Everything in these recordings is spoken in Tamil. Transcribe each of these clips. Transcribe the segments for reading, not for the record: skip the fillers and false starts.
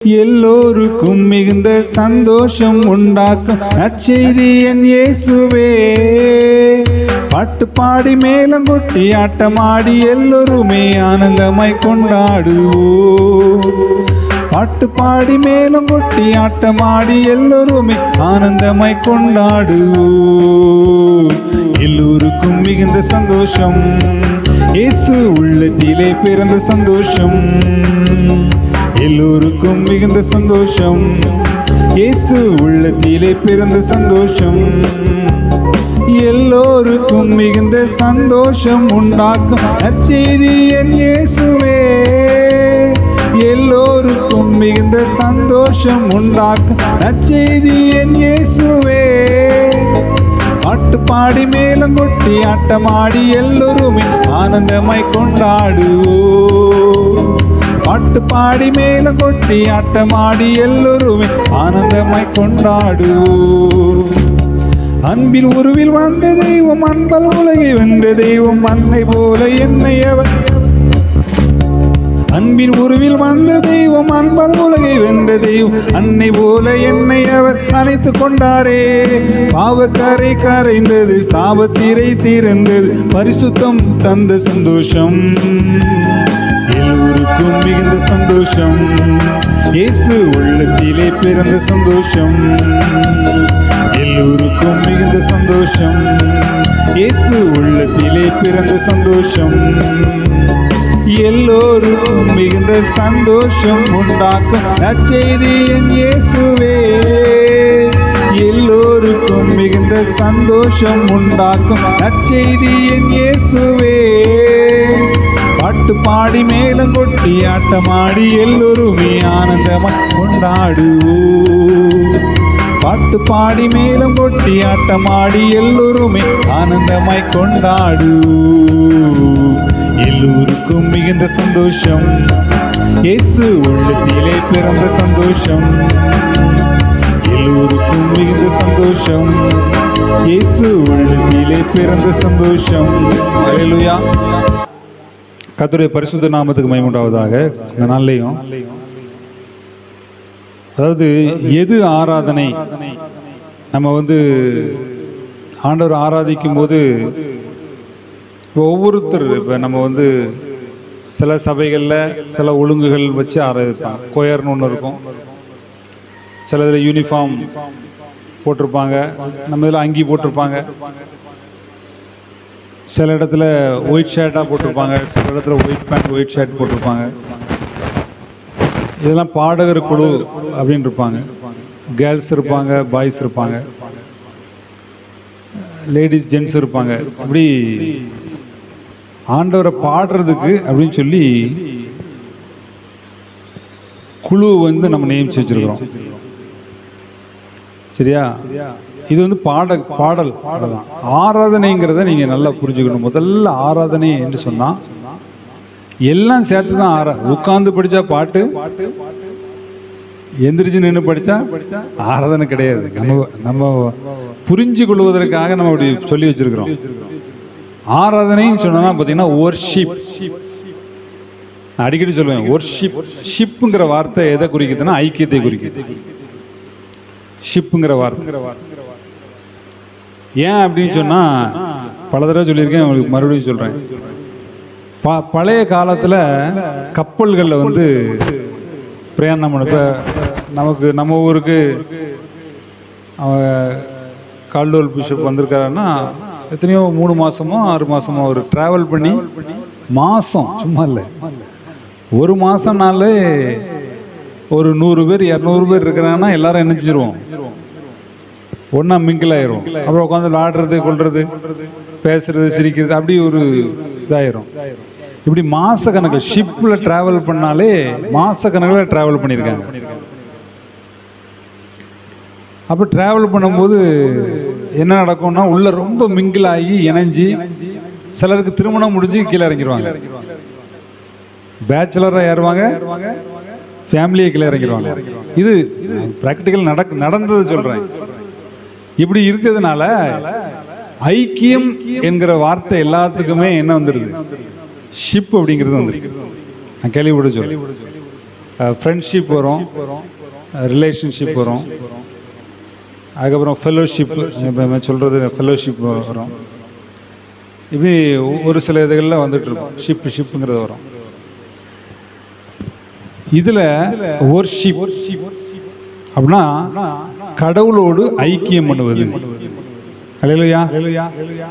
எல்லோருக்கும் மிகுந்த சந்தோஷம் உண்டாக்கும் நற்செய்தி என் இயேசுவே. பாட்டு பாடி மேளம் கொட்டி ஆட்டமாடி எல்லோருமே ஆனந்தமாய் கொண்டாடுவோம். பாட்டு பாடி மேளம் கொட்டி ஆட்டமாடி எல்லோருமே ஆனந்தமாய் கொண்டாடுவோம். எல்லோருக்கும் மிகுந்த சந்தோஷம், இயேசு உள்ளத்திலே பிறந்த சந்தோஷம். எல்லோருக்கும் மிகுந்த சந்தோஷம், இயேசு உள்ளத்திலே பிறந்த சந்தோஷம். எல்லோருக்கும் மிகுந்த சந்தோஷம் உண்டாக்கும் நற்செய்தி என் இயேசுவே. எல்லோருக்கும் மிகுந்த சந்தோஷம் உண்டாக்கும் நற்செய்தி என் இயேசுவே. பாட்டு பாடி மேளம் கொட்டி ஆட்டமாடி எல்லோருமே ஆனந்தமாய் கொண்டாடுவோம். பாட்டு பாடி மேளம் கொட்டி ஆட்டமாடி எல்லோருமே ஆனந்தமாய் கொண்டாடுவோம். அன்பில் உருவில் வந்த தெய்வம், அன்பல் உலகை வென்ற தெய்வம், அன்னை போல என்னை அவர். அன்பின் உருவில் வந்த தெய்வம், அன்பல் உலகை வென்ற தெய்வம், அன்னை போல என்னை அவர் அணைத்து கொண்டாரே. பாவக்கரை கரைந்தது, சாபத்திரை தீர்ந்தது, பரிசுத்தம் தந்த சந்தோஷம். எல்லோருக்கும் மிகுந்த சந்தோஷம், இயேசு உள்ளத்திலே பிறந்த சந்தோஷம். எல்லோருக்கும் மிகுந்த சந்தோஷம், இயேசு உள்ளத்திலே பிறந்த சந்தோஷம். எல்லோருக்கும் மிகுந்த சந்தோஷம் உண்டாக்கும் நற்செய்தி என் இயேசுவே. எல்லோருக்கும் மிகுந்த சந்தோஷம் உண்டாக்கும் நற்செய்தி என் இயேசுவே. பாட்டு பாடி மேளம் கொட்டி ஆட்டமாடி எல்லோருமே ஆனந்தமாய் கொண்டாடுவோம். பாட்டு பாடி மேளம் கொட்டி ஆட்டமாடி எல்லோருமே ஆனந்தமாய் கொண்டாடுவோம். எல்லோருக்கும் மிகுந்த சந்தோஷம், இயேசு உள்ளத்திலே பிறந்த சந்தோஷம். எல்லோருக்கும் மிகுந்த சந்தோஷம், இயேசு உள்ளத்திலே பிறந்த சந்தோஷம். அல்லேலூயா. கர்த்தருடைய பரிசுத்த நாமத்துக்கு மகிமை உண்டாவதாக. இந்த நாள்லையும் அதாவது எது ஆராதனை, நம்ம ஆண்டவர் ஆராதிக்கும் போது ஒவ்வொருத்தர் இப்போ நம்ம சில சபைகளில் சில ஒழுங்குகள் வச்சு ஆராதிப்பாங்க. கொயர்னு ஒன்று இருக்கும், சில இதில் யூனிஃபார்ம் போட்டிருப்பாங்க, நம்ம இதில் அங்கி போட்டிருப்பாங்க, சில இடத்துல ஒயிட் ஷர்ட்டாக போட்டிருப்பாங்க, சில இடத்துல ஒயிட் பேண்ட் ஒயிட் ஷர்ட் போட்டிருப்பாங்க. இதெல்லாம் பாடகர் குழு அப்படின்னு இருப்பாங்க. கேர்ள்ஸ் இருப்பாங்க, பாய்ஸ் இருப்பாங்க, லேடிஸ் ஜென்ட்ஸ் இருப்பாங்க. இப்படி ஆண்டவரை பாடுறதுக்கு அப்படின்னு சொல்லி குழு நம்ம நியமிச்சு வச்சிருக்கிறோம். சரியா? இது பாடல் தான். ஆராதனைங்கிறத நீங்க நல்லா புரிஞ்சுக்கணும். முதல்ல ஆராதனை என்று சொன்னா எல்லாம் சேர்த்து தான் உட்கார்ந்து படிச்சா பாட்டு, எந்திரிச்சு நின்று படிச்சா ஆராதனை கிடையாது. நம்ம புரிஞ்சு கொள்வதற்காக நம்ம அப்படி சொல்லி வச்சிருக்கிறோம். ஆராதனைன்னு சொன்னா பாத்தீங்கன்னா வொர்ஷிப். அடிக்கடி சொல்லுவேன், வொர்ஷிப். ஷிப்புங்கிற வார்த்தை எதை குறிக்குதுன்னா ஐக்கியத்தை குறிக்குது. ஷிப்புங்கிற வார்த்தை ஏன் அப்படின்னு சொன்னா பல தடவை சொல்லியிருக்கேன், உங்களுக்கு மறுபடியும் சொல்றேன். பழைய காலத்துல கப்பல்கள்ல பிரயாணம் பண்ண, நமக்கு நம்ம ஊருக்கு கால்டோல் பிஷப் வந்திருக்காருன்னா எத்தனையோ 3 மாசமோ 6 மாசமோ அவர் டிராவல் பண்ணி, மாசம் சும்மா இல்லை, 1 மாசம்னாலே ஒரு 100 பேர் 200 பேர் இருக்கிறாங்கன்னா எல்லாரும் என்ன செஞ்சிருவோம், ஒன்னா மிங்கிள் ஆயிரும். அப்புறம் உட்காந்து விளாடுறது, கொள்றது, பேசுறது, சிரிக்கிறது, அப்படி ஒரு இதாயிரும். இப்படி மாச கணக்கில் ஷிப்ல டிராவல் பண்ணாலே மாச கணக்கில் டிராவல் பண்ணியிருக்காங்க. அப்போ டிராவல் பண்ணும்போது என்ன நடக்கும்னா உள்ள ரொம்ப மிங்கிள் ஆகி இணைஞ்சி, சிலருக்கு திருமணம் முடிஞ்சு கீழே இறங்கிடுவாங்க. பேச்சுலராக ஏறுவாங்க, ஃபேமிலியை கீழே இறங்கிடுவாங்க. இது பிராக்டிக்கல் நடந்தது சொல்றேன். இப்படி இருக்கிறதுனால ஐக்கியம் என்கிற வார்த்தை எல்லாத்துக்குமே என்ன வந்துடுது, ஷிப் அப்படிங்கிறது வந்துருக்கு. நான் கேள்விப்பட சொல்றேன். ஃப்ரெண்ட்ஷிப் வரும், ரிலேஷன்ஷிப் வரும், அதுக்கப்புறம் ஃபெலோஷிப், இப்போ சொல்கிறது ஃபெலோஷிப் வரும். இப்படி ஒரு சில இதுகளில் வந்துட்டு இருக்கும். ஷிப்புங்கிறது வரும். இதில் வொர்ஷிப் அப்படின்னா கடவுளோடு ஐக்கியம் பண்ணுவது, அல்லேலூயா,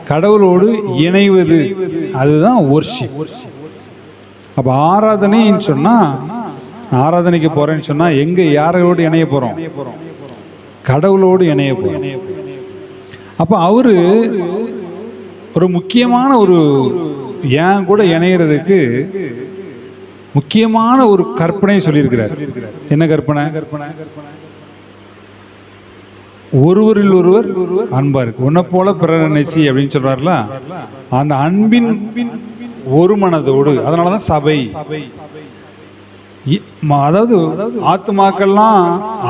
கடவுளோடு இணைவது, அதுதான் வொர்ஷிப். அப்போ ஆராதனைன்னு சொன்னால், ஆராதனைக்கு போகிறேன்னு சொன்னால் எங்கே யாரோடு இணைய போகிறோம்? கடவுளோடு இணைய போகிறோம். அப்போ அவரு ஒரு முக்கியமான ஏன் கூட இணைகிறதுக்கு முக்கியமான ஒரு கற்பனை சொல்லியிருக்கிறார். என்ன கற்பனை? ஒருவரில் ஒருவர் அன்பா இருக்கு, உன்னை போல பிறரை நேசி அப்படின்னு சொல்றாருல. அந்த அன்பின் ஒரு மனதோடு, அதனாலதான் சபை. அதாவது ஆத்துமாக்கள்லாம்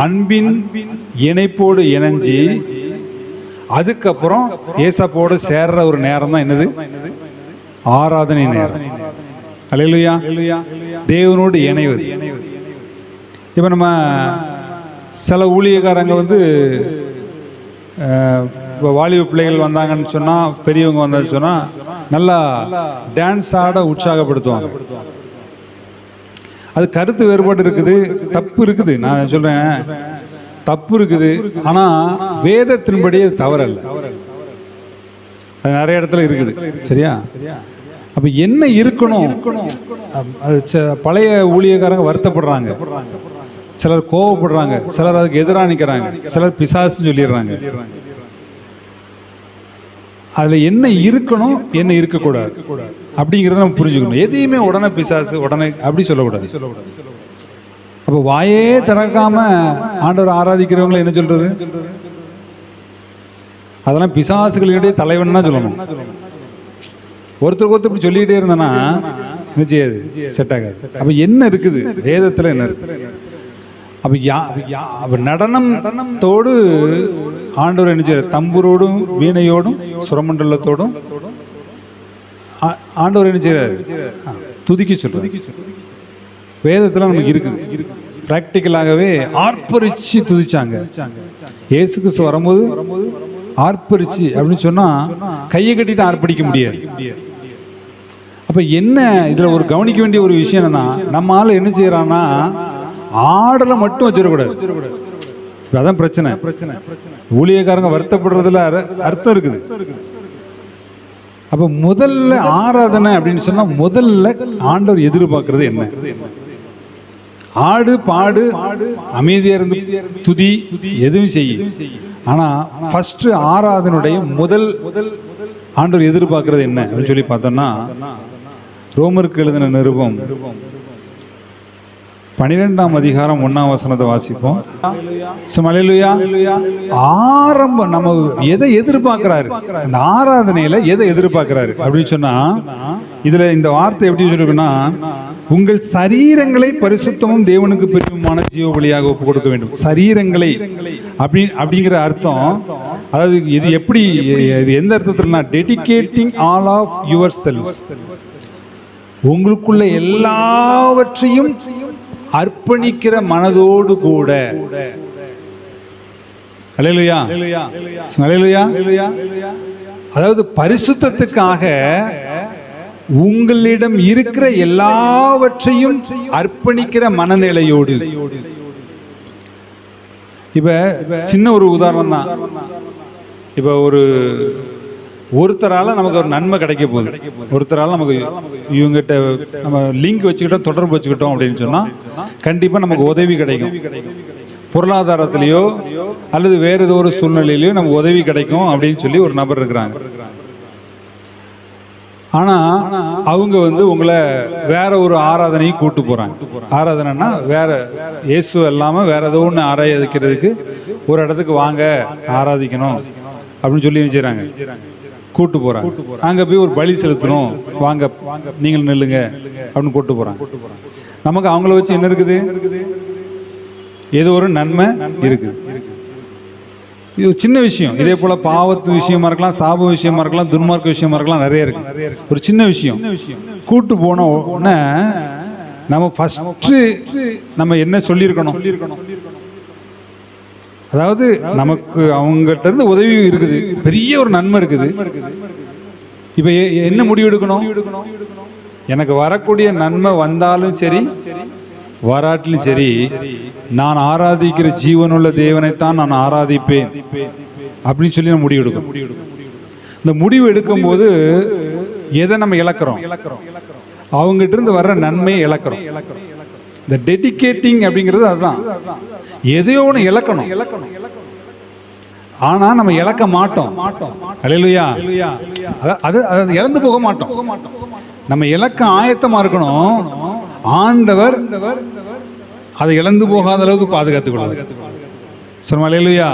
அன்பின் இணைப்போடு இணைஞ்சி அதுக்கப்புறம் ஏசப்போடு சேர்ற ஒரு நேரம் தான் என்னது? ஆராதனை நேரம். அல்லேலூயா, தேவனோடு இணைவது. இப்ப நம்ம சில ஊழியக்காரங்க இப்போ வாலிப பிள்ளைகள் வந்தாங்கன்னு சொன்னா, பெரியவங்க வந்தான்னு சொன்னா நல்லா டான்ஸ் ஆட உற்சாகப்படுத்துவாங்க. அது கருத்து வேறுபாடு இருக்குது, தப்பு இருக்குது. நான் சொல்றேன் தப்பு இருக்குது, ஆனா வேதத்தின்படி அது தவறல்ல. அது நிறைய இடத்துல இருக்குது. சரியா? அப்ப என்ன இருக்கணும்? பழைய ஊழியக்காரங்க வருத்தப்படுறாங்க, சிலர் கோவப்படுறாங்க, சிலர் அதுக்கு எதிராக நிற்கிறாங்க, சிலர் பிசாசுன்னு சொல்லிடுறாங்க. அதுல என்ன இருக்கணும், என்ன இருக்கக்கூடாது அப்படிங்கிறத நம்ம புரிஞ்சுக்கணும். எதையுமே உடனே பிசாசு, உடனே அப்படி சொல்லக்கூடாது. அப்போ வாயே திறக்காம ஆண்டவர் ஆராதிக்கிறவங்களை என்ன சொல்றது? அதெல்லாம் பிசாசுகளிடையே தலைவன் தான் சொல்லணும். ஒருத்தருக்கு ஒருத்தர் இப்படி சொல்லிக்கிட்டே இருந்தனா என்ன செய்யாது? செட் ஆகாது. அப்ப என்ன இருக்குது வேதத்துல? என்ன இருக்கு? அப்ப நடனத்தோடு ஆண்டவர் என்ன செய்யறார்? தம்புரோடும் வீணையோடும் சுரமண்டலத்தோடும் ஆண்டவர் என்ன செய்யறாரு? துதிக்க சொல்றாரு. வேதத்துல நமக்கு இருக்குது. பிராக்டிக்கலாகவே ஆர்ப்பரிச்சு துதிச்சாங்க. இயேசு கிறிஸ்து வரும்போது ஆர்ப்பரிச்சு அப்படின்னு சொன்னா கையை கட்டிட்டு ஆர்ப்பரிக்க முடியாது. அப்ப என்ன இதுல ஒரு கவனிக்க வேண்டிய ஒரு விஷயம் என்னன்னா, நம்ம ஆளு என்ன செய்யறான்னா ஆடலை மட்டும் வச்சிடக்கூடாது. அதான் பிரச்சனை. ஊழியக்காரங்க வருத்தப்படுறதுல அர்த்தம் இருக்குது. அப்ப முதல்ல ஆராதனை அப்படின்னு சொன்னா முதல்ல ஆண்டவர் எதிர்பார்க்கறது என்ன? ஆடு பாடு அமைதியா இருந்து துதி எதுவும் செய்யும். ஆனா ஃபர்ஸ்ட் ஆராதனுடைய முதல் ஆண்டவர் எதிர்பார்க்கறது என்ன அப்படின்னு சொல்லி பார்த்தோம்னா, ரோமருக்கு எழுதின நிருபம் 12ஆம் அதிகாரம் 1ஆம் வசனத்தை வாசிப்போம். ஆரம்பம் நம்ம எதை எதிர்பார்க்கிறாரு? அந்த ஆராதனையில எதை எதிர்பார்க்கிறாரு அப்படின்னு சொன்னா, இதுல இந்த வார்த்தை எப்படி சொல்லிருக்குன்னா, உங்கள் சரீரங்களை பரிசுத்தமும் தேவனுக்கு பிரியமான ஜீவ பலியாக ஒப்பு கொடுக்க வேண்டும். சரீரங்களை அப்படிங்கிற அர்த்தம், அதாவது இது எப்படி, இது எந்த அர்த்தத்துல? Dedicating all of your selfs, உங்களுக்குள்ள எல்லாவற்றையும் அர்ப்பணிக்கிற மனதோடு கூட. அல்லேலூயா, அல்லேலூயா. அதாவது பரிசுத்தத்துக்காக உங்களிடம் இருக்கிற எல்லாவற்றையும் அர்ப்பணிக்கிற மனநிலையோடு. இப்ப சின்ன ஒரு உதாரணம் தான். இப்ப ஒருத்தரால நமக்கு ஒரு நன்மை கிடைக்க போகுது. ஒருத்தரால நமக்கு இவங்கிட்ட நம்ம லிங்க் வச்சுக்கிட்டோம், தொடர்பு வச்சுக்கிட்டோம் அப்படின்னு சொன்னா கண்டிப்பா நமக்கு உதவி கிடைக்கும். பொருளாதாரத்திலேயோ அல்லது வேற ஏதோ ஒரு சூழ்நிலையிலயோ நமக்கு உதவி கிடைக்கும் அப்படின்னு சொல்லி ஒரு நபர் இருக்கிறாங்க. ஆனா அவங்க உங்களை வேற ஒரு ஆராதனையும் கூட்டு போறாங்க. ஆராதனைன்னா வேற இயேசு இல்லாம வேற ஏதோ ஒன்று ஆராதிக்கிறதுக்கு ஒரு இடத்துக்கு வாங்க ஆராதிக்கணும் அப்படின்னு சொல்லி நினைச்சாங்க, கூட்டு போறாங்க. அங்க போய் ஒரு பலி செலுத்தணும், வாங்க நீங்கள் நில்லுங்க அப்படின்னு கூட்டு போறாங்க. நமக்கு அவங்கள வச்சு என்ன இருக்குது? ஏதோ ஒரு நன்மை இருக்குது. இது சின்ன விஷயம். இதே போல பாவத்து விஷயமா இருக்கலாம், சாப விஷயமா இருக்கலாம், துன்மார்க்க விஷயமா இருக்கலாம், நிறைய இருக்கு. ஒரு சின்ன விஷயம் கூட்டு போன உடனே நம்ம ஃபர்ஸ்ட் நம்ம என்ன சொல்லியிருக்கணும்? அதாவது நமக்கு அவங்ககிட்ட இருந்து உதவி இருக்குது, பெரிய ஒரு நன்மை இருக்குது. இப்ப என்ன முடிவு எடுக்கணும்? எனக்கு வரக்கூடிய நன்மை வந்தாலும் சரி வராட்டிலும் சரி, நான் ஆராதிக்கிற ஜீவனுள்ள தேவனைத்தான் நான் ஆராதிப்பேன் அப்படின்னு சொல்லி நம்ம முடிவு எடுக்கணும். இந்த முடிவு எடுக்கும் போது எதை நம்ம இழக்கிறோம்? அவங்ககிட்ட இருந்து வர்ற நன்மையை இழக்கிறோம். இந்த டெடிகேட்டிங் அப்படிங்கிறது அதுதான். எதையோ ஒன்று இழக்கணும், ஆனா நம்ம இழக்க மாட்டோம். அல்லேலூயா. அது இழந்து போக மாட்டோம். நம்ம இழக்க ஆயத்தமா இருக்கணும். ஆண்டவர் அதை இழந்து போகாத அளவுக்கு பாதுகாத்துக் கொள்வார். சொல்லுமா அல்லேலூயா.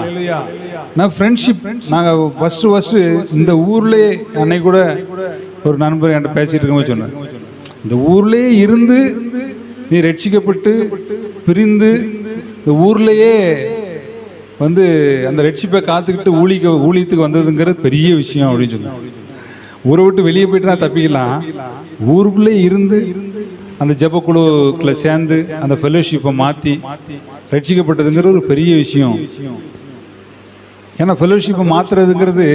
நான் ஃப்ரெண்ட்ஷிப், நாங்கள் ஃபர்ஸ்ட் இந்த ஊர்லேயே அன்னைக்கு கூட ஒரு நண்பர் என்கிட்ட பேசிட்டு இருக்கும்போது சொன்னார், இந்த ஊர்லேயே இருந்து நீ ரட்சிக்கப்பட்டு பிரிந்து இந்த ஊர்லேயே வந்து அந்த ரட்சிப்பை காத்துக்கிட்டு ஊழியத்துக்கு வந்ததுங்கிறது பெரிய விஷயம் அப்படின்னு சொன்னார். ஊரை விட்டு வெளியே போயிட்டு நான் தப்பிக்கலாம், ஊருக்குள்ளே இருந்து அந்த ஜெபக்குழுக்குள்ள சேர்ந்து அந்த ஃபெலோஷிப்பை மாற்றி ரட்சிக்கப்பட்டதுங்கிறது ஒரு பெரிய விஷயம். ஏன்னா ஃபெலோஷிப்பை மாற்றுறதுங்கிறது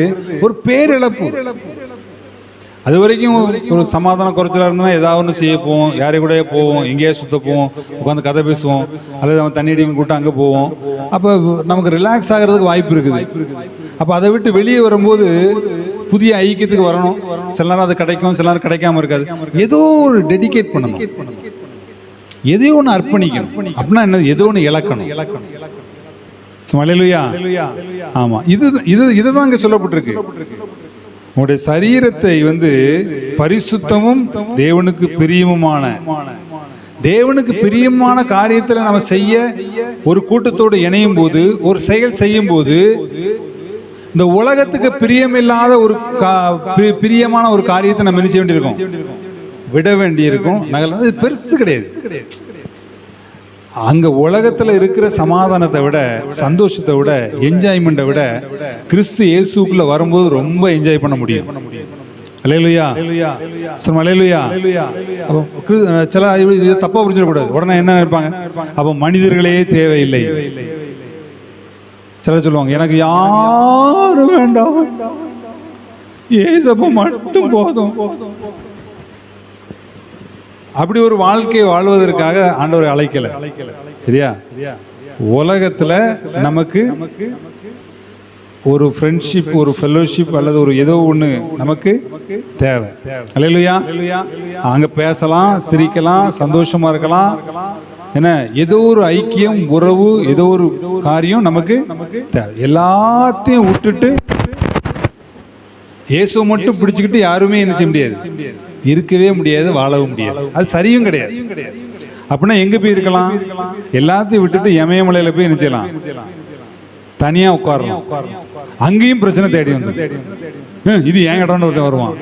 ஒரு பேரிழப்பு. அது வரைக்கும் ஒரு சமாதானம் குறைச்சலாக இருந்தோம்னா ஏதாவது ஒன்று செய்ய போவோம், யாரை கூட போவோம், எங்கேயா சுத்த போவோம், உட்காந்து கதை பேசுவோம், அல்லது அவன் தண்ணி அடிக்கும் கூட்டம் அங்கே போவோம். அப்போ நமக்கு ரிலாக்ஸ் ஆகிறதுக்கு வாய்ப்பு இருக்குது. அப்போ அதை விட்டு வெளியே வரும்போது புதிய ஐக்கியத்துக்கு வரணும். சில நேரம் அது கிடைக்கும், சில நேரம் கிடைக்காம இருக்காது. ஏதோ ஒரு டெடிகேட் பண்ணணும், எதையோ ஒன்று அர்ப்பணிக்கணும். அப்படின்னா என்ன? ஏதோ ஒன்று இழக்கணும். அல்லேலூயா. ஆமா, இதுதான் இங்க சொல்லப்பட்டிருக்கு. உங்களுடைய சரீரத்தை வந்து பரிசுத்தமும் தேவனுக்கு பிரியமான காரியத்தில் நம்ம செய்ய ஒரு கூட்டத்தோடு இணையும் போது, ஒரு செயல் செய்யும் போது, இந்த உலகத்துக்கு பிரியமில்லாத ஒரு பிரியமான ஒரு காரியத்தை நம்ம என்ன செய்ய வேண்டியிருக்கோம்? விட வேண்டியிருக்கும். அது பெருசு கிடையாது. அங்க உலகத்துல இருக்கிற சமாதானத்தை விட, சந்தோஷத்தை விட, என்ஜாய்மெண்ட்டை விட கிறிஸ்து இயேசுக்குள்ள வரும்போது ரொம்ப என்ஜாய் பண்ண முடியும். அல்லேலூயா. அல்லேலூயா. அப்போ சில இது தப்பா புரிஞ்சிடக்கூடாது. உடனே என்ன நினைப்பாங்க? அப்போ மனிதர்களே தேவையில்லை. சில சொல்லுவாங்க, எனக்கு யாரும் வேண்டாம், இயேசு மட்டும் போதும். அப்படி ஒரு வாழ்க்கையை வாழ்வதற்காக ஆண்டவர் அழைக்கல. சரியா? உலகத்துல நமக்கு ஒரு ஃப்ரெண்ட்ஷிப், ஒரு ஃபெலோஷிப் அல்லது ஒரு ஏதோ ஒண்ணு நமக்கு தேவை. அல்லேலூயா. அங்க பேசலாம், சிரிக்கலாம், சந்தோஷமா இருக்கலாம். என்ன, ஏதோ ஒரு ஐக்கியம், உறவு, ஏதோ ஒரு காரியம் நமக்கு தேவை. எல்லாத்தையும் விட்டுட்டு இயேசுவை மட்டும் பிடிச்சுக்கிட்டு யாருமே என்ன செய்ய முடியாது, இருக்கவே முடியாது, வாழவும் முடியாது. அது சரியும் கிடையாது. அப்படின்னா எங்க போய் இருக்கலாம்? எல்லாத்தையும் விட்டுட்டு இமயமலையில போய் என்ன செய்யலாம்? தனியா உட்காரலாம். அங்கேயும் பிரச்சனை தேடி வந்து, இது என் இடம்னு ஒருத்தன் வருவான்,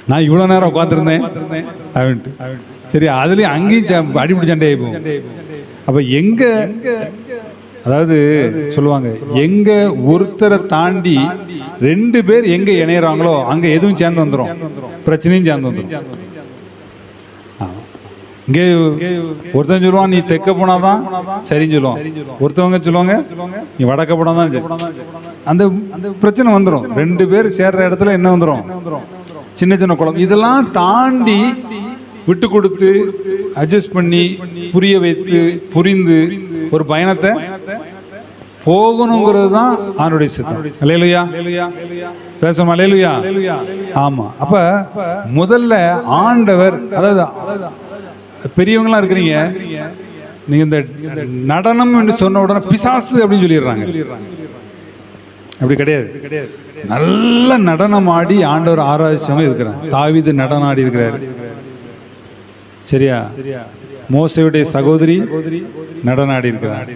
நான் இவ்வளவு நேரம் உட்காந்துருந்தேன் அப்படின்ட்டு. சரி, அதுலயும் அங்கேயும் அடிப்படி சண்டையாகி போகும். அப்ப எங்க, அதாவது சொல்லுவாங்க, எங்க ஒருத்தரை தாண்டி ரெண்டு பேர் எங்க இணையறாங்களோ அங்க எதுவும் சேர்ந்து வந்துடும், பிரச்சனையும் சேர்ந்து வந்துடும். இங்கே ஒருத்தன் சொல்லுவான், நீ தெற்க போனாதான் சரின்னு சொல்லுவான். ஒருத்தவங்க சொல்லுவாங்க, நீ வடக்க போனாதான் சரி. அந்த பிரச்சனை வந்துடும். ரெண்டு பேர் சேர்ற இடத்துல என்ன வந்துடும்? சின்ன சின்ன குழப்பம். இதெல்லாம் தாண்டி விட்டு கொடுத்து அட்ஜஸ்ட் பண்ணி புரிய வைத்து புரிந்து ஒரு பயணத்தை போகணுங்கிறது தான் ஆண்டவருடைய சித்தம். அல்லேலூயா. பேசுமா? அல்லேலூயா. ஆமா. அப்ப முதல்ல ஆண்டவர், அதாவது பெரியவங்களா இருக்கிறீங்க, நீங்க இந்த நடனம் என்று சொன்ன உடனே பிசாசு அப்படின்னு சொல்லிடுறாங்க. அப்படி கிடையாது. நல்ல நடனம் ஆடி ஆண்டவர் ஆராதிச்சவங்க இருக்கிறாங்க. தாவீது நடனம் ஆடி இருக்கிறாரு. சரியா? மோசேயுடைய சகோதரி நடனம் ஆடி இருக்கிறார்.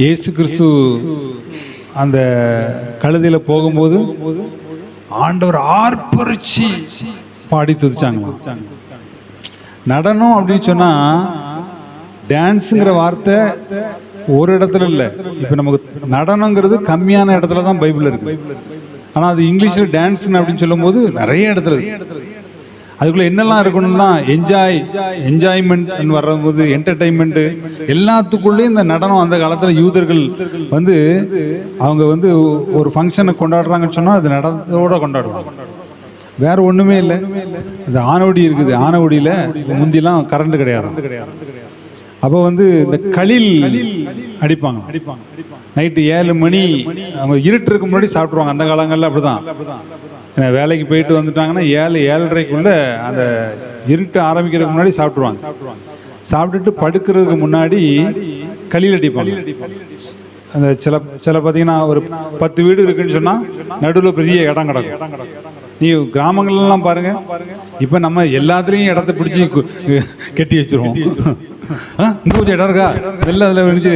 இயேசு கிறிஸ்து அந்த கழுதையில போகும்போது ஆண்டவர் ஆர்ப்பரிச்சு பாடி துதிச்சாங்க. நடனம் அப்படின்னு சொன்னா, டான்ஸுங்கிற வார்த்தை ஒரு இடத்துல இல்லை. இப்ப நமக்கு நடனங்கிறது கம்மியான இடத்துல தான் பைபிள் இருக்கு. ஆனா அது இங்கிலீஷ்ல டான்ஸ் அப்படின்னு சொல்லும் போது நிறைய இடத்துல இருக்கு. அதுக்குள்ள என்னெல்லாம் இருக்கணும்னா என்ஜாய்மெண்ட் வரும்போது என்டர்டைன்மெண்ட் எல்லாத்துக்குள்ளேயும் இந்த நடனம் அந்த காலத்தில் யூதர்கள் வந்து அவங்க வந்து ஒரு ஃபங்க்ஷனை கொண்டாடுறாங்கன்னு சொன்னால் அது நடனத்தோட கொண்டாடுவாங்க. வேற ஒன்றுமே இல்லை. இந்த ஆனவடி இருக்குது, ஆனவடியில் முந்திலாம் கரண்ட் கிடையாது. அப்போ வந்து இந்த களில் அடிப்பாங்க. நைட்டு 7 மணி அவங்க இருட்டுக்கு முன்னாடி சாப்பிட்ருவாங்க. அந்த காலங்களில் அப்படிதான். வேலைக்கு போயிட்டு வந்துட்டாங்கன்னா 7-7:30க்குள்ள அந்த இருட்டு ஆரம்பிக்கிறதுக்கு முன்னாடி சாப்பிட்ருவாங்க. சாப்பிட்டுட்டு படுக்கிறதுக்கு முன்னாடி களில் அடிப்பாங்க. அந்த சில பார்த்தீங்கன்னா ஒரு 10 வீடு இருக்குன்னு சொன்னால் நடுவில் பெரிய இடம் கிடக்கும். நீ கிராமங்கள்லாம் பாருங்க, இப்போ நம்ம எல்லாத்துலேயும் இடத்த பிடிச்சி கட்டி வச்சிருவோம். இங்கே கொஞ்சம் இடம் இருக்கா, மெல்ல அதில் விழிச்சு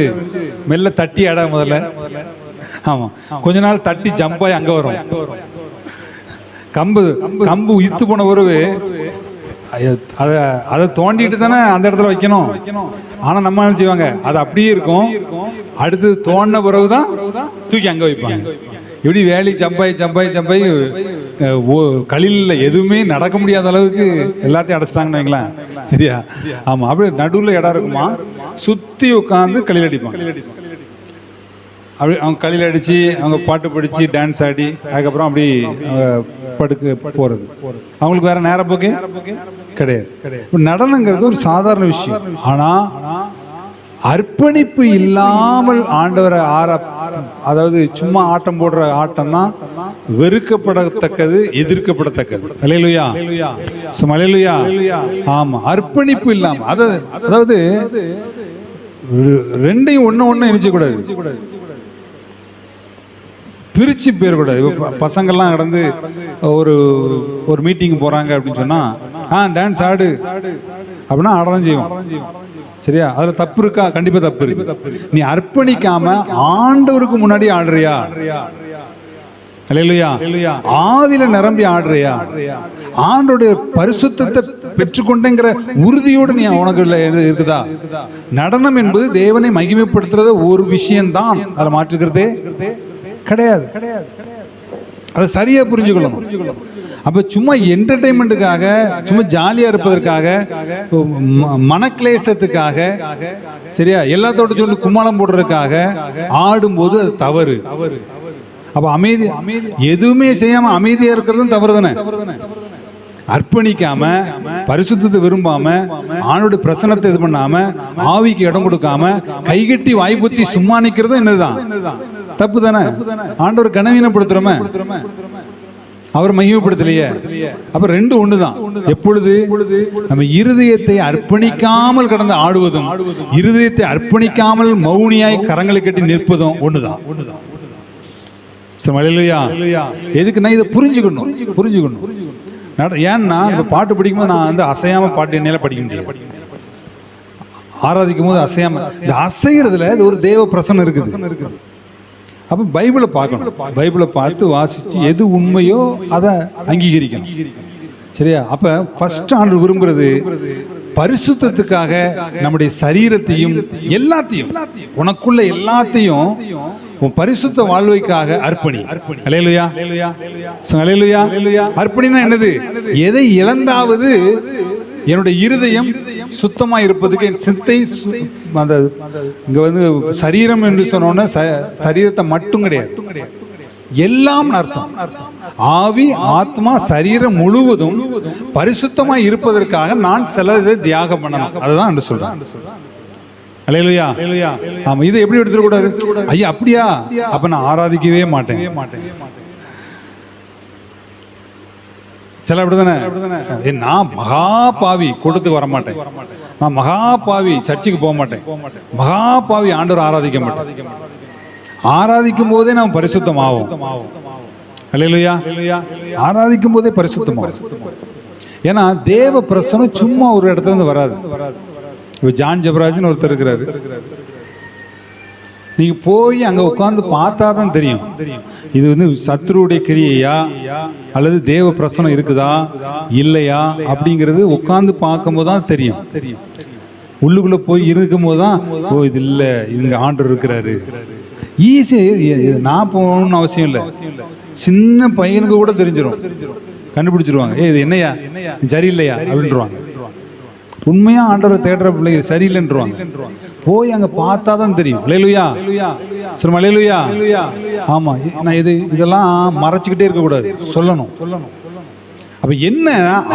மெல்ல தட்டி இடம் முதல்ல. ஆமாம், கொஞ்ச நாள் தட்டி ஜம்பாய் அங்கே வரும். கம்பு இத்து போன பிறகு அதை தோண்டிட்டு தானே அந்த இடத்துல வைக்கணும். ஆனா நம்ம என்ன செய்வாங்க, அது அப்படியே இருக்கும். அடுத்து தோண்டின பிறகுதான் தூக்கி அங்க வைப்பாங்க. இப்படி வேலி ஜம்பாய் களில் எதுவுமே நடக்க முடியாத அளவுக்கு எல்லாத்தையும் அடைச்சிட்டாங்கன்னு வைங்களேன். சரியா? ஆமா, அப்படி நடுவில் இடம் இருக்குமா, சுத்தி உட்காந்து களில் அடிப்பாங்க. அப்படி அவங்க களில் அடித்து அவங்க பாட்டு படித்து டான்ஸ் ஆடி அதுக்கப்புறம் அப்படி படுக்க போகிறது. அவங்களுக்கு வேற நேரப்போக்கே கிடையாது. இப்போ நடனங்கிறது ஒரு சாதாரண விஷயம். ஆனால் அர்ப்பணிப்பு இல்லாமல் ஆண்டவரை அதாவது சும்மா ஆட்டம் போடுற ஆட்டம் தான் வெறுக்கப்படத்தக்கது, எதிர்க்கப்படத்தக்கது. அல்லேலூயா, அல்லேலூயா. ஆமா, அர்ப்பணிப்பு இல்லாம அதாவது ரெண்டையும் ஒன்று நினைச்சக்கூடாது, பிரிச்சு போயிடக்கூடாது. இப்போ பசங்கள்லாம் கடந்து ஒரு மீட்டிங் போறாங்க அப்படின்னு சொன்னா டான்ஸ் ஆடு அப்படின்னா ஆடதான் செய்வோம். சரியா? அதுல தப்பு இருக்கா? கண்டிப்பா தப்பு இருக்கு. நீ அர்ப்பணிக்காம ஆண்டவருக்கு முன்னாடி ஆடுறியா? அல்லேலூயா. ஆவில நிரம்பி ஆடுறியா? ஆண்டோடைய பரிசுத்தத்தை பெற்றுக்கொண்டேங்கிற உறுதியோடு நீ உனக்கு இருக்குதா? நடனம் என்பது தேவனை மகிமைப்படுத்துறது ஒரு விஷயம்தான், அதை மாற்றுக்கிறதே கிடையாது. அதை சரியா புரிஞ்சுக்கணும். அப்ப சும்மா என்டர்டைன்மெண்ட்டுக்காக, சும்மா ஜாலியா இருப்பதற்காக, மனக்லேசத்துக்காக, சரியா, எல்லாத்தோட சொல்லி கும்மாளம் போடுறதுக்காக ஆடும்போது அது தவறு. அப்ப அமைதி எதுவுமே செய்யாம அமைதியா இருக்கிறதும் தவறு தானே. அர்ப்பணிக்காம, பரிசுத்தத்தை விரும்பாம, ஆணோட பிரசனத்தை இது பண்ணாம, ஆவிக்கு இடம் கொடுக்காம, கைகட்டி வாய்ப்புத்தி சும்மா நிக்கிறதும் என்னதுதான் தப்பு தானே. ஆண்டவர் கனவீனப்படுத்துறோமே, அவர் மகிமைப்படுத்தலையே. அப்ப ரெண்டு ஒண்ணுதான். எப்பொழுது நம்ம இருதயத்தை அர்ப்பணிக்காமல் கடந்து ஆடுவதும், இருதயத்தை அர்ப்பணிக்காமல் மௌனியாய் கரங்களை கட்டி நிற்பதும் ஒண்ணுதான். எதுக்குன்னா இதை புரிஞ்சுக்கணும். ஏன்னா இப்ப பாட்டு படிக்கும்போது நான் வந்து அசையாம பாட்டு என்னால படிக்க முடியாது. ஆராதிக்கும் போது அசையாம, இந்த அசைகிறதுல இது ஒரு தேவ பிரசன்னம் இருக்குது. அப்ப பைபிளை பார்க்கணும். பைபிளை பார்த்து வாசிச்சு எது உண்மையோ அதை அங்கீகரிக்கணும். சரியா? அப்ப ஃபர்ஸ்ட் ஆண்டு விரும்புறது பரிசுத்தத்துக்காக நம்முடைய சரீரத்தையும் எல்லாத்தையும், உனக்குள்ள எல்லாத்தையும் உன் பரிசுத்த வாழ்வைக்காக அர்ப்பணி. அல்லேலூயா, அல்லேலூயா. அர்ப்பணினா என்னது? எதை இழந்தாவது என்னுடைய இருதயம் சுத்தமா இருப்பதுக்கு, என் சித்தை அந்த இங்க வந்து சரீரம் என்று சொன்னோன்னா சரீரத்தை மட்டும் கிடையாது, எல்லாம் அர்த்தம். ஆவி, ஆத்மா, சரீரம் முழுவதும் பரிசுத்தமா இருப்பதற்காக நான் சிலதை தியாகம் பண்ணணும். அதுதான் என்று சொல்றேன். அல்லேலூயா. ஆமா, இதை எப்படி எடுத்துக்கூடாது? ஐயா அப்படியா, அப்ப நான் ஆராதிக்கவே மாட்டேன். சில அப்படிதானே, நான் மகா பாவி, கூட்டத்துக்கு வர மாட்டேன், நான் மகா பாவி, சர்ச்சுக்கு போக மாட்டேன், மகா பாவி, ஆண்டவர் ஆராதிக்க மாட்டேன். ஆராதிக்கும் போதே நாம் பரிசுத்தம் ஆகும். அல்லேலூயா. ஆராதிக்கும் போதே பரிசுத்தம் ஆகும். ஏன்னா தேவ பிரசனம் சும்மா ஒரு இடத்துல இருந்து வராது. இப்போ ஜான் ஜெபராஜ்னு ஒருத்தர் இருக்கிறாரு. நீங்க போய் அங்க உட்கார்ந்து பார்த்தாதான் தெரியும் இது வந்து சத்ருடைய கிரியையா அல்லது தேவ பிரசனம் இருக்குதா இல்லையா அப்படிங்கிறது. உட்கார்ந்து பார்க்கும் போதுதான் தெரியும். உள்ளுக்குள்ள போய் இருக்கும் போதுதான், ஓ இது இல்ல, இங்க ஆண்டவர் இருக்கிறாரு. ஈஸி, நான் போகணும்னு அவசியம் இல்லை. சின்ன பையனுக்கு கூட தெரிஞ்சிடும். கண்டுபிடிச்சிருவாங்க. இது என்னையா சரியில்லையா அப்படின்றாங்க. உண்மையா ஆண்டவரை தேடுற பிள்ளைங்க சரியில்லைன்றாங்க. போய் அங்க பார்த்தா தான் தெரியும். அல்லேலூயா சொல்லுமா, அல்லேலூயா. ஆமா, நான் இதெல்லாம் மறைச்சிக்கிட்டே இருக்கக்கூடாது, சொல்லணும். அப்ப என்ன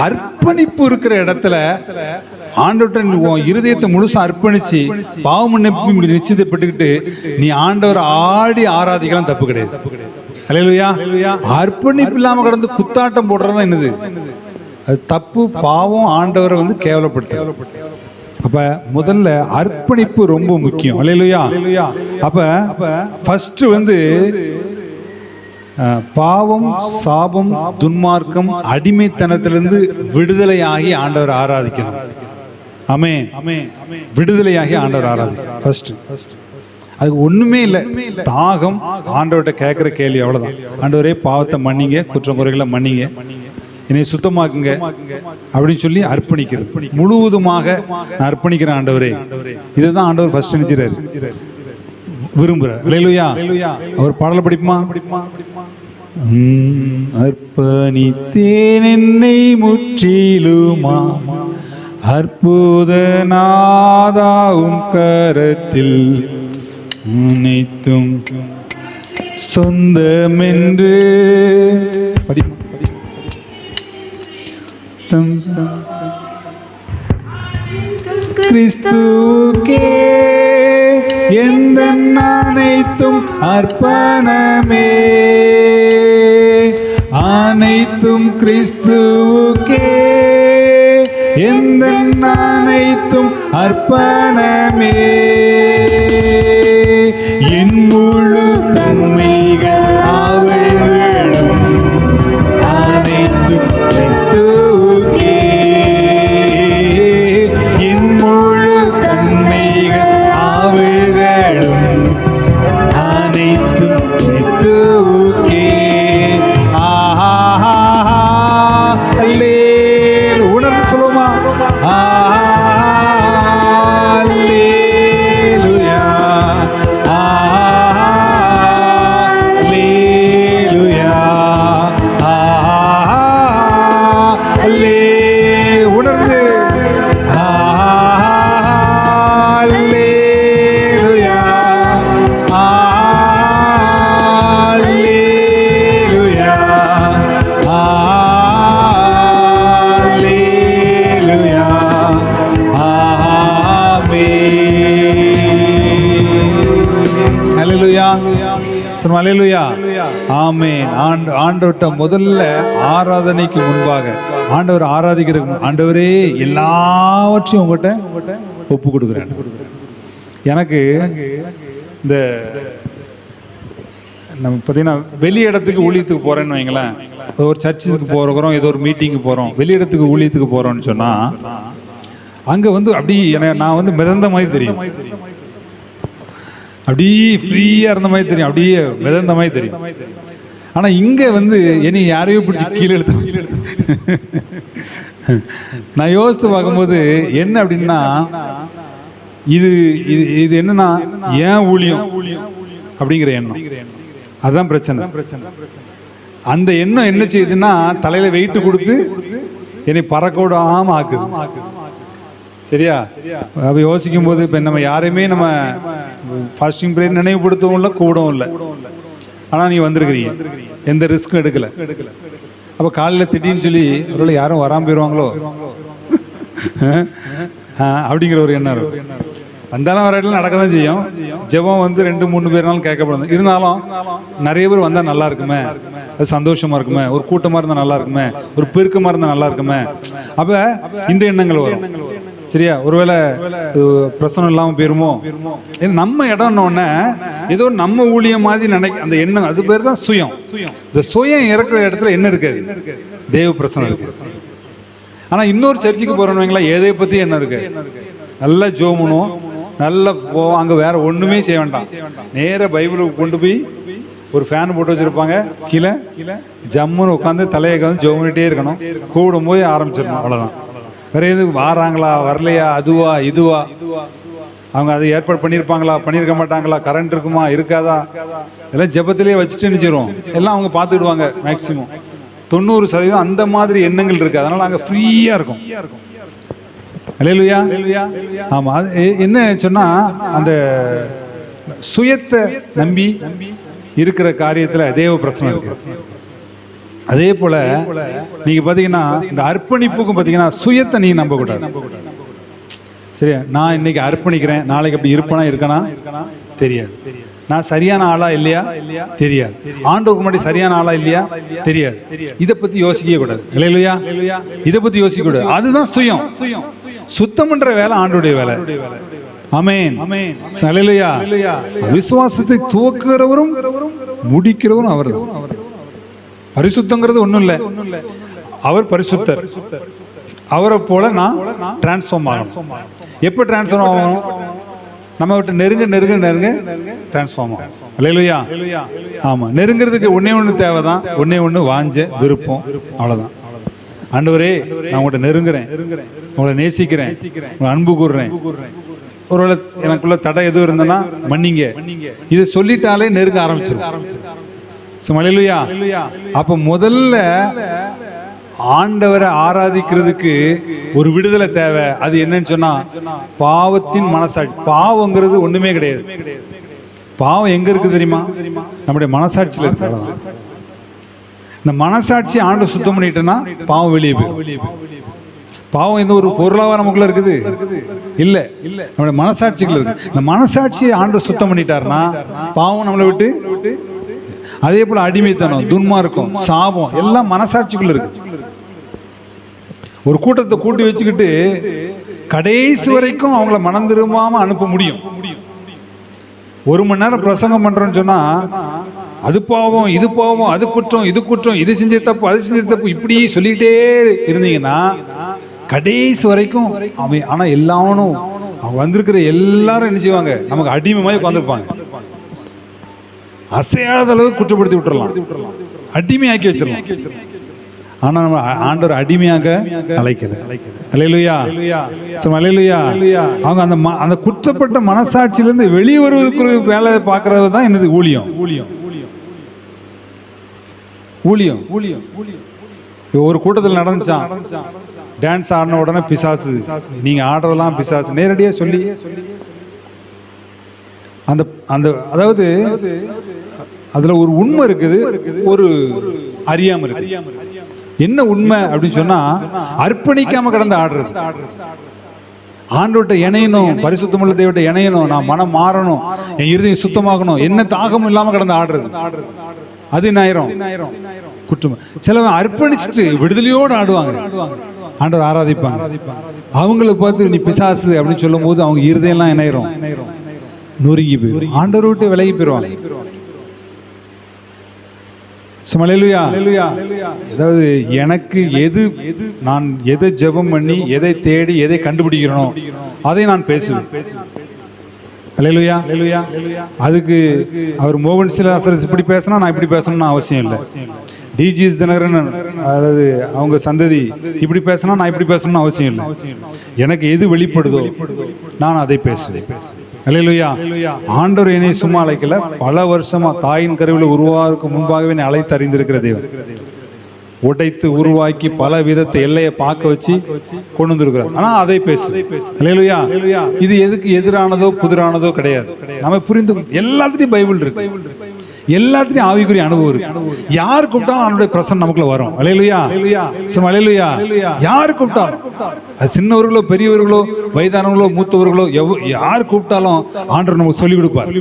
அர்ப்பணிப்பு இருக்கிற இடத்துல ஆண்டவர்கிட்ட இருதயத்தை முழுசா அர்ப்பணிச்சு பாவ மன்னிப்பு நிச்சயப்பட்டுக்கிட்டு நீ ஆண்டவரை ஆடி ஆராதிக்கலாம், தப்பு கிடையாது. அல்லேலூயா. அர்ப்பணிப்பு இல்லாம கடந்து குத்தாட்டம் போடுறதா என்னது? அது தப்பு, பாவம், ஆண்டவரை கேவலப்படுத்த. அப்ப முதல்ல அர்ப்பணிப்பு ரொம்ப முக்கியம். அல்லேலூயா. அப்ப ஃபர்ஸ்ட் பாவம், சாபம், துன்மார்க்கம், அடிமைத்தனத்திலிருந்து விடுதலையாகி ஆண்டவர் ஆராதிக்கணும். ஆமென். விடுதலையாகி ஆண்டவர் ஆராதிக்கணும். ஃபர்ஸ்ட் அதுக்கு ஒண்ணுமே இல்லை, தாகம். ஆண்டவர்கிட்ட கேட்கிற கேள்வி அவ்வளவுதான். ஆண்டவரே பாவத்தை மன்னிங்க, குற்றம் குறைகளை மன்னிங்க, என்னை சுத்தமாக்குங்க அப்படின்னு சொல்லி அர்ப்பணிக்கிறது. முழுவதுமாக நான் அர்ப்பணிக்கிறேன் ஆண்டவரே. இதுதான் ஆண்டவர் ஃபர்ஸ்ட் நினைச்சாரு, விரும்புறார். அல்லேலூயா. அவர் பாடல படிப்புமா? அர்ப்பணித்தேன் என்னை முற்றிலுமா அற்புத நாதாவும் கரத்தில் அனைத்தும் சொந்தமென்று கிறிஸ்துவுக்கே எந்த அனைத்தும் அர்ப்பணமே, அனைத்தும் கிறிஸ்துவுக்கே எந்த அனைத்தும் அர்ப்பணமே, என் முழு தன்மைகள் ஆவல்களும் அனைத்தும் கிறிஸ்துவுக்கே, என் முழு தன்மைகள் ஆவல்களும் அனைத்தும் கிறிஸ்துவுக்கே. ஆஹா அல்லேலூயா. உணர்ந்து சொல்லுமா? அல்லேலூயா, அல்லேலூயா, அல்லேலூயா. உணர்ந்து அல்லேலூயா, அல்லேலூயா, அல்லேலூயா, ஆமென். அல்லேலூயா. சொல்லுங்க அல்லேலூயா. ஆமென். ஆண்டவர்ட்ட முதல்ல ஆராதனைக்கு முன்பாக ஆண்டவர் ஆராதிக்கிறதுக்கு, ஆண்டவரே எல்லாவற்றையும் உங்கள்கிட்ட ஒப்பு கொடுக்குறேன். எனக்கு இந்த நம்ம பார்த்தீங்கன்னா வெளி இடத்துக்கு ஊழியத்துக்கு போறேன்னு வைங்களேன், ஒரு சர்ச்சுக்கு போகிறோம், ஏதோ ஒரு மீட்டிங்கு போகிறோம், வெளி இடத்துக்கு ஊழியத்துக்கு போகிறோன்னு சொன்னால் அங்கே அப்படி நான் மிதந்த மாதிரி தெரியும், அப்படியே ஃப்ரீயாக இருந்த மாதிரி தெரியும், அப்படியே மிதந்த மாதிரி தெரியும். ஆனால் இங்கே என்னை யாரையோ பிடிச்சி கீழே எடுத்து நான் யோசித்து பார்க்கும்போது என்ன அப்படின்னா, இது இது இது என்னன்னா ஏன் ஊழியம் அப்படிங்கிற எண்ணம். அதுதான் பிரச்சனை. அந்த எண்ணம் என்ன செய்யுதுன்னா தலையில வெயிட் கொடுத்து என்னை பறக்கோடாம ஆக்குது. சரியா? அப்ப யோசிக்கும் போது இப்ப நம்ம யாரையுமே நம்ம ஃபாஸ்டிங் பிரேயர் நினைவுபடுத்தவும் இல்லை, கூடவும் இல்லை. ஆனா நீ வந்திருக்கிறீங்க, எந்த ரிஸ்க்கும் எடுக்கல. அப்ப காலையில திட்டின்னு சொல்லி ஒருவேளை யாரும் வராம போயிடுவாங்களோ அப்படிங்கிற ஒரு எண்ணம் இருக்கும். வந்தாலும் வர இடத்துல நடக்க தான் செய்யும். ஜெபம் 2-3 பேர்னாலும் கேட்கப்படும். இருந்தாலும் நிறைய பேர் வந்தால் நல்லா இருக்குமே, அது சந்தோஷமா இருக்குமே, ஒரு கூட்டமாக இருந்தால் நல்லா இருக்குமே, ஒரு பெருக்கமாக இருந்தால் நல்லா இருக்குமே. அப்போ இந்த எண்ணங்கள் வரும். சரியா? ஒருவேளை பிரச்சனை இல்லாமல் போயிருமோ, நம்ம இடம்னோடனே ஏதோ நம்ம ஊழியம் மாதிரி அந்த எண்ணம், அது பேர் தான் சுயம். இந்த சுயம் இறக்குற இடத்துல என்ன இருக்காது? தேவ பிரச்சனை இருக்கு. ஆனால் இன்னொரு சர்ச்சுக்கு போகிறோன்னு வைங்களா, எதை பற்றி என்ன இருக்கு? நல்லா ஜோம் பண்ணுவோம், நல்லா போவோம், அங்கே வேற ஒன்றுமே செய்ய வேண்டாம். நேராக பைபிளுக்கு கொண்டு போய் ஒரு ஃபேன் போட்டு வச்சுருப்பாங்க, கீழே ஜம்முன்னு உட்காந்து தலையை ஜோம் பண்ணிகிட்டே இருக்கணும். கூடும் போது ஆரம்பிச்சிடணும், அவ்வளோதான். வேற எதுவும் வாராங்களா வரலையா, அதுவா இதுவா, அவங்க அதை ஏற்பாடு பண்ணியிருப்பாங்களா பண்ணியிருக்க மாட்டாங்களா, கரண்ட் இருக்குமா இருக்காதா, எல்லாம் ஜெபத்திலே வச்சுட்டு நினைச்சிரும். எல்லாம் அவங்க பார்த்துக்கிடுவாங்க மேக்சிமம். 90% அந்த மாதிரி எண்ணங்கள் இருக்கு. அதனால அங்கே ஃப்ரீயா இருக்கும். அல்லேலூயா. ஆமா, அது என்ன சொன்னா அந்த சுயத்தை நம்பி இருக்கிற காரியத்துல தேவ பிரச்சனை இருக்கு. அதே போல நீங்க பாத்தீங்கன்னா இந்த அர்ப்பணிப்புக்கும் பாத்தீங்கன்னா சுயத்தை நீங்க நம்ப கூடாது. சரியா, நான் இன்னைக்கு அர்ப்பணிக்கிறேன், நாளைக்கு அப்படி இருப்பனா இருக்கனா தெரியாது. நான் சரியான ஆளா இல்லையா தெரியாது. ஆண்டவருக்கு முன்னாடி சரியான ஆளா இல்லையா தெரியாது. இதை பத்தி யோசிக்கவே கூடாது. இல்லையா, இதை பத்தி யோசிக்க கூடாது. அதுதான் சுயம். சுத்தம் பண்ற வேலை ஆண்டோடைய வேலை. ஆமென். அல்லேலூயா. விசுவாசத்தை துவக்குறவரும் முடிக்கிறவரும் அவர்தான். பரிசுத்தங்கிறது ஒண்ணும் இல்லை, அவர் பரிசுத்தர். அவரை போல நான் டிரான்ஸ்ஃபார்ம் ஆகணும். எப்ப டிரான்ஸ்ஃபார்ம் ஆகணும்? நம்ம விட்டு நெருங்க நெருங்க நெருங்க டிரான்ஸ்ஃபார்ம் ஆகும். அல்லேலூயா. ஆமா, நெருங்கிறதுக்கு ஒன்னே ஒண்ணு தேவைதான். ஒன்னே ஒண்ணு வாஞ்ச விருப்பம், அவ்வளவுதான். ஆண்டவரே, நான் உங்கள்கிட்ட நெருங்குறேன், உங்களை நேசிக்கிறேன், உங்களை அன்பு கூறுறேன். ஒருவேளை எனக்குள்ள தடை எதுவும் இருந்ததுன்னா மன்னிங்க. இதை சொல்லிட்டாலே நெருங்க ஆரம்பிச்சிடும். அல்லேலூயா. அப்ப முதல்ல ஆண்டவரை ஆராதிக்கிறதுக்கு ஒரு விடுதலை தேவை. அது என்னன்னு சொன்னா பாவத்தின் மனசாட்சி. பாவங்கிறது ஒண்ணுமே கிடையாது. பாவம் எங்க இருக்கு தெரியுமா? நம்முடைய மனசாட்சியில இருக்கு. இந்த மனசாட்சி ஆண்டு சுத்தம் பண்ணிட்டேன்னா பாவம் வெளியே போயிடும். பாவம் இந்த ஒரு பொருளாதார நமக்குள்ள இருக்குது இல்ல, நம்முடைய மனசாட்சிகள் இருக்கு. இந்த மனசாட்சியை ஆண்டு சுத்தம் பண்ணிட்டாருன்னா பாவம் நம்மளை விட்டு. அதே போல அடிமைத்தனம், துன்மார்க்கம், சாபம் எல்லாம் மனசாட்சிக்குள்ள இருக்கு. ஒரு கூட்டத்தை கூட்டி வச்சுக்கிட்டு கடைசி வரைக்கும் அவங்கள மனம் திரும்பாம அனுப்ப முடியும். 1 மணி நேரம் பிரசங்கம் பண்றோம்னு சொன்னா அது பாவம், இது பாவம், அது குற்றம், இது குற்றம், இது செஞ்ச தப்பு, அது செஞ்ச தப்பு, இப்படி சொல்லிக்கிட்டே இருந்தீங்கன்னா கடைசி வரைக்கும் அவன். ஆனா எல்லாரும் அவங்க வந்திருக்கிற எல்லாரும் என்ன செய்வாங்க? நமக்கு அடிமை மாதிரி உட்காந்துருப்பாங்க. அசையாத அளவுக்கு குற்றப்படுத்தி விட்டுறலாம், அடிமையாக்கி வச்சிடலாம். ஆனா நம்ம ஆண்டவர் அடிமையாக அழைக்கல. அல்லேலூயா. அல்லேலூயா. அவங்க அந்த குற்றப்பட்ட மனசாட்சியிலிருந்து வெளியே வருவதற்கு வேலை பார்க்கறது தான் என்னது? ஊழியம். ஊழியம். ஒரு கூட்டத்தில் நடந்துச்சான், டான்ஸ் ஆடின உடனே பிசாசு, நீங்க ஆடுறதெல்லாம் பிசாசு, நேரடியா சொல்லி அந்த அந்த அதாவது அதுல ஒரு உண்மை இருக்குது, ஒரு அறியாம இருக்கு. என்ன உண்மை அப்படின்னு சொன்னா அர்ப்பணிக்காம கடந்து ஆடுறது. ஆண்டோட்ட இணையணும், பரிசுத்தமுள்ள தேவட்ட இணையணும், நான் மனம் மாறணும், என் இருதயம் சுத்தமாகணும், என்ன தாகம் இல்லாம கடந்து ஆடுறது. அது என்ன குற்றம். சிலவன் அர்ப்பணிச்சுட்டு விடுதலையோடு ஆடுவாங்க, ஆண்டவர் ஆராதிப்பாங்க. அவங்களை பார்த்து நீ பிசாசு அப்படின்னு சொல்லும் போது அவங்க இருதயம்லாம் இணையிரும், நொறுங்கி போயிடும், ஆண்டவர் விட்டு விலகி போயிடுவாங்க. அதாவது எனக்கு எது, நான் எதை ஜெபம் பண்ணி எதை தேடி எதை கண்டுபிடிக்கிறனோ அதை நான் பேசுவேன். அல்லேலூயா. அதுக்கு அவர் மோகன் சிலாசர் இப்படி பேசினா நான் இப்படி பேசணும்னு அவசியம் இல்லை. டிஜிஎஸ் தினகரன் அதாவது அவங்க சந்ததி இப்படி பேசினா நான் இப்படி பேசணும்னு அவசியம் இல்லை. எனக்கு எது வெளிப்படுதோ நான் அதை பேசுவேன். அல்லேலூயா. ஆண்டவர் என்னை சும்மா அழைக்கல, பல வருஷமா தாயின் கருவில் உருவாக்கு முன்பாகவே என்னை அழைத்து அறிந்திருக்கிற தேவன். உடைத்து உருவாக்கி பல விதத்தை எல்லையை பார்க்க வச்சு கொண்டு வந்திருக்கிறார். ஆனா அதை பேசு. அல்லேலூயா. இது எதுக்கு எதிரானதோ புதிரானதோ கிடையாது. நம்ம புரிந்து எல்லாத்துலயும் பைபிள் இருக்கு, எல்லாத்துலயும் ஆவிக்குரிய அனுபவம் இருக்கு. யார் கூப்பிட்டாலும் அவனுடைய பிரசன்னம் நமக்குள்ள வரும். அல்லேலூயா. அல்லேலூயா. யார் கூப்பிட்டாலும், அது சின்னவர்களோ பெரியவர்களோ வயதானவர்களோ மூத்தவர்களோ யார் கூப்பிட்டாலும் ஆண்டவர் நமக்கு சொல்லிக் கொடுப்பார்.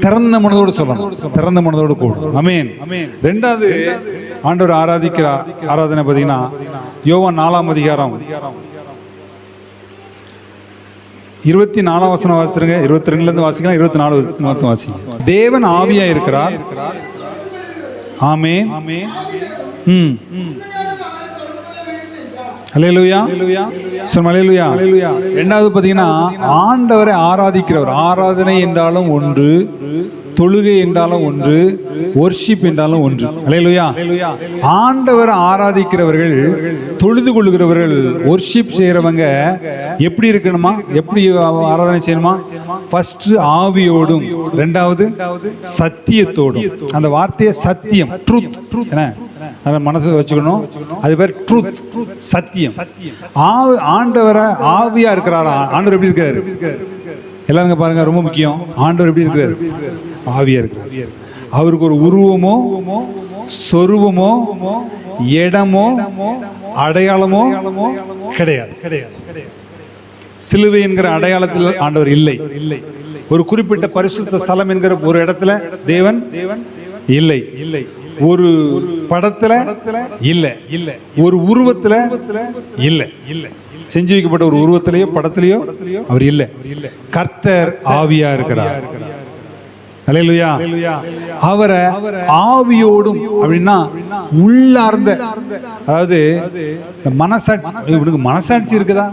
திறந்த மனதோடு சொல்லணும், திறந்த மனதோடு கூடும். ஆமென். ரெண்டாவது ஆண்டவர் ஆராதிக்கிற ஆராதனை பார்த்தீங்கன்னா யோவான் 4ஆம் அதிகாரம் 24ஆம் வசனம் வாசித்துருங்க. 22ல இருந்து வாசிக்கலாம், 24 வாசிங்க. தேவன் ஆவியா இருக்கிறார். ஆமென். அல்லேலூயா. அல்லேலூயா. ரெண்டாவது பாத்தீங்கன்னா ஆண்டவரை ஆராதிக்கிறவர். ஆராதனை என்றாலும் ஒன்று, தொழுகை என்றாலும் ஒன்று, வொர்ஷிப் என்றாலும் ஒன்று. அல்லேலூயா. ஆண்டவரை ஆராதிக்கிறவர்கள், தொழுது கொள்கிறவர்கள், வொர்ஷிப் செய்யறவங்க எப்படி இருக்கணுமா? எப்படி ஆராதனை செய்யணுமா? ஃபர்ஸ்ட் ஆவியோடும், ரெண்டாவது சத்தியத்தோடும். அந்த வார்த்தையை சத்தியம், ட்ரூத். அதை மனசு வச்சுக்கணும். அது பேர் ட்ரூத், சத்தியம். ஆண்டவரை ஆவியா இருக்கிறாரா? ஆண்டவர் எப்படி இருக்காரு? எல்லாருங்க பாருங்க, ரொம்ப முக்கியம். ஆண்டவர் எப்படி இருக்கிறார்? ஆவியா இருக்கிறார். அவருக்கு ஒரு உருவமோ சொருவமோ இடமோ அடையாளமோ கிடையாது. சிலுவை என்கிற அடையாளத்தில் ஆண்டவர் இல்லை. ஒரு குறிப்பிட்ட பரிசுத்த ஸ்தலம் என்கிற ஒரு இடத்துல தேவன் இல்லை. ஒரு படத்துல இல்ல, ஒரு உருவத்துல இல்ல, செஞ்சு வைக்கப்பட்ட ஒரு உருவத்திலேயோ படத்திலேயோ அவர் இல்லை. கர்த்தர் ஆவியா இருக்கிறார். அல்லேலூயா. அவரை ஆவியோடும் அப்படின்னா உள்ளார்ந்த, அதாவது மனசாட்சி. இவனுக்கு மனசாட்சி இருக்குதா?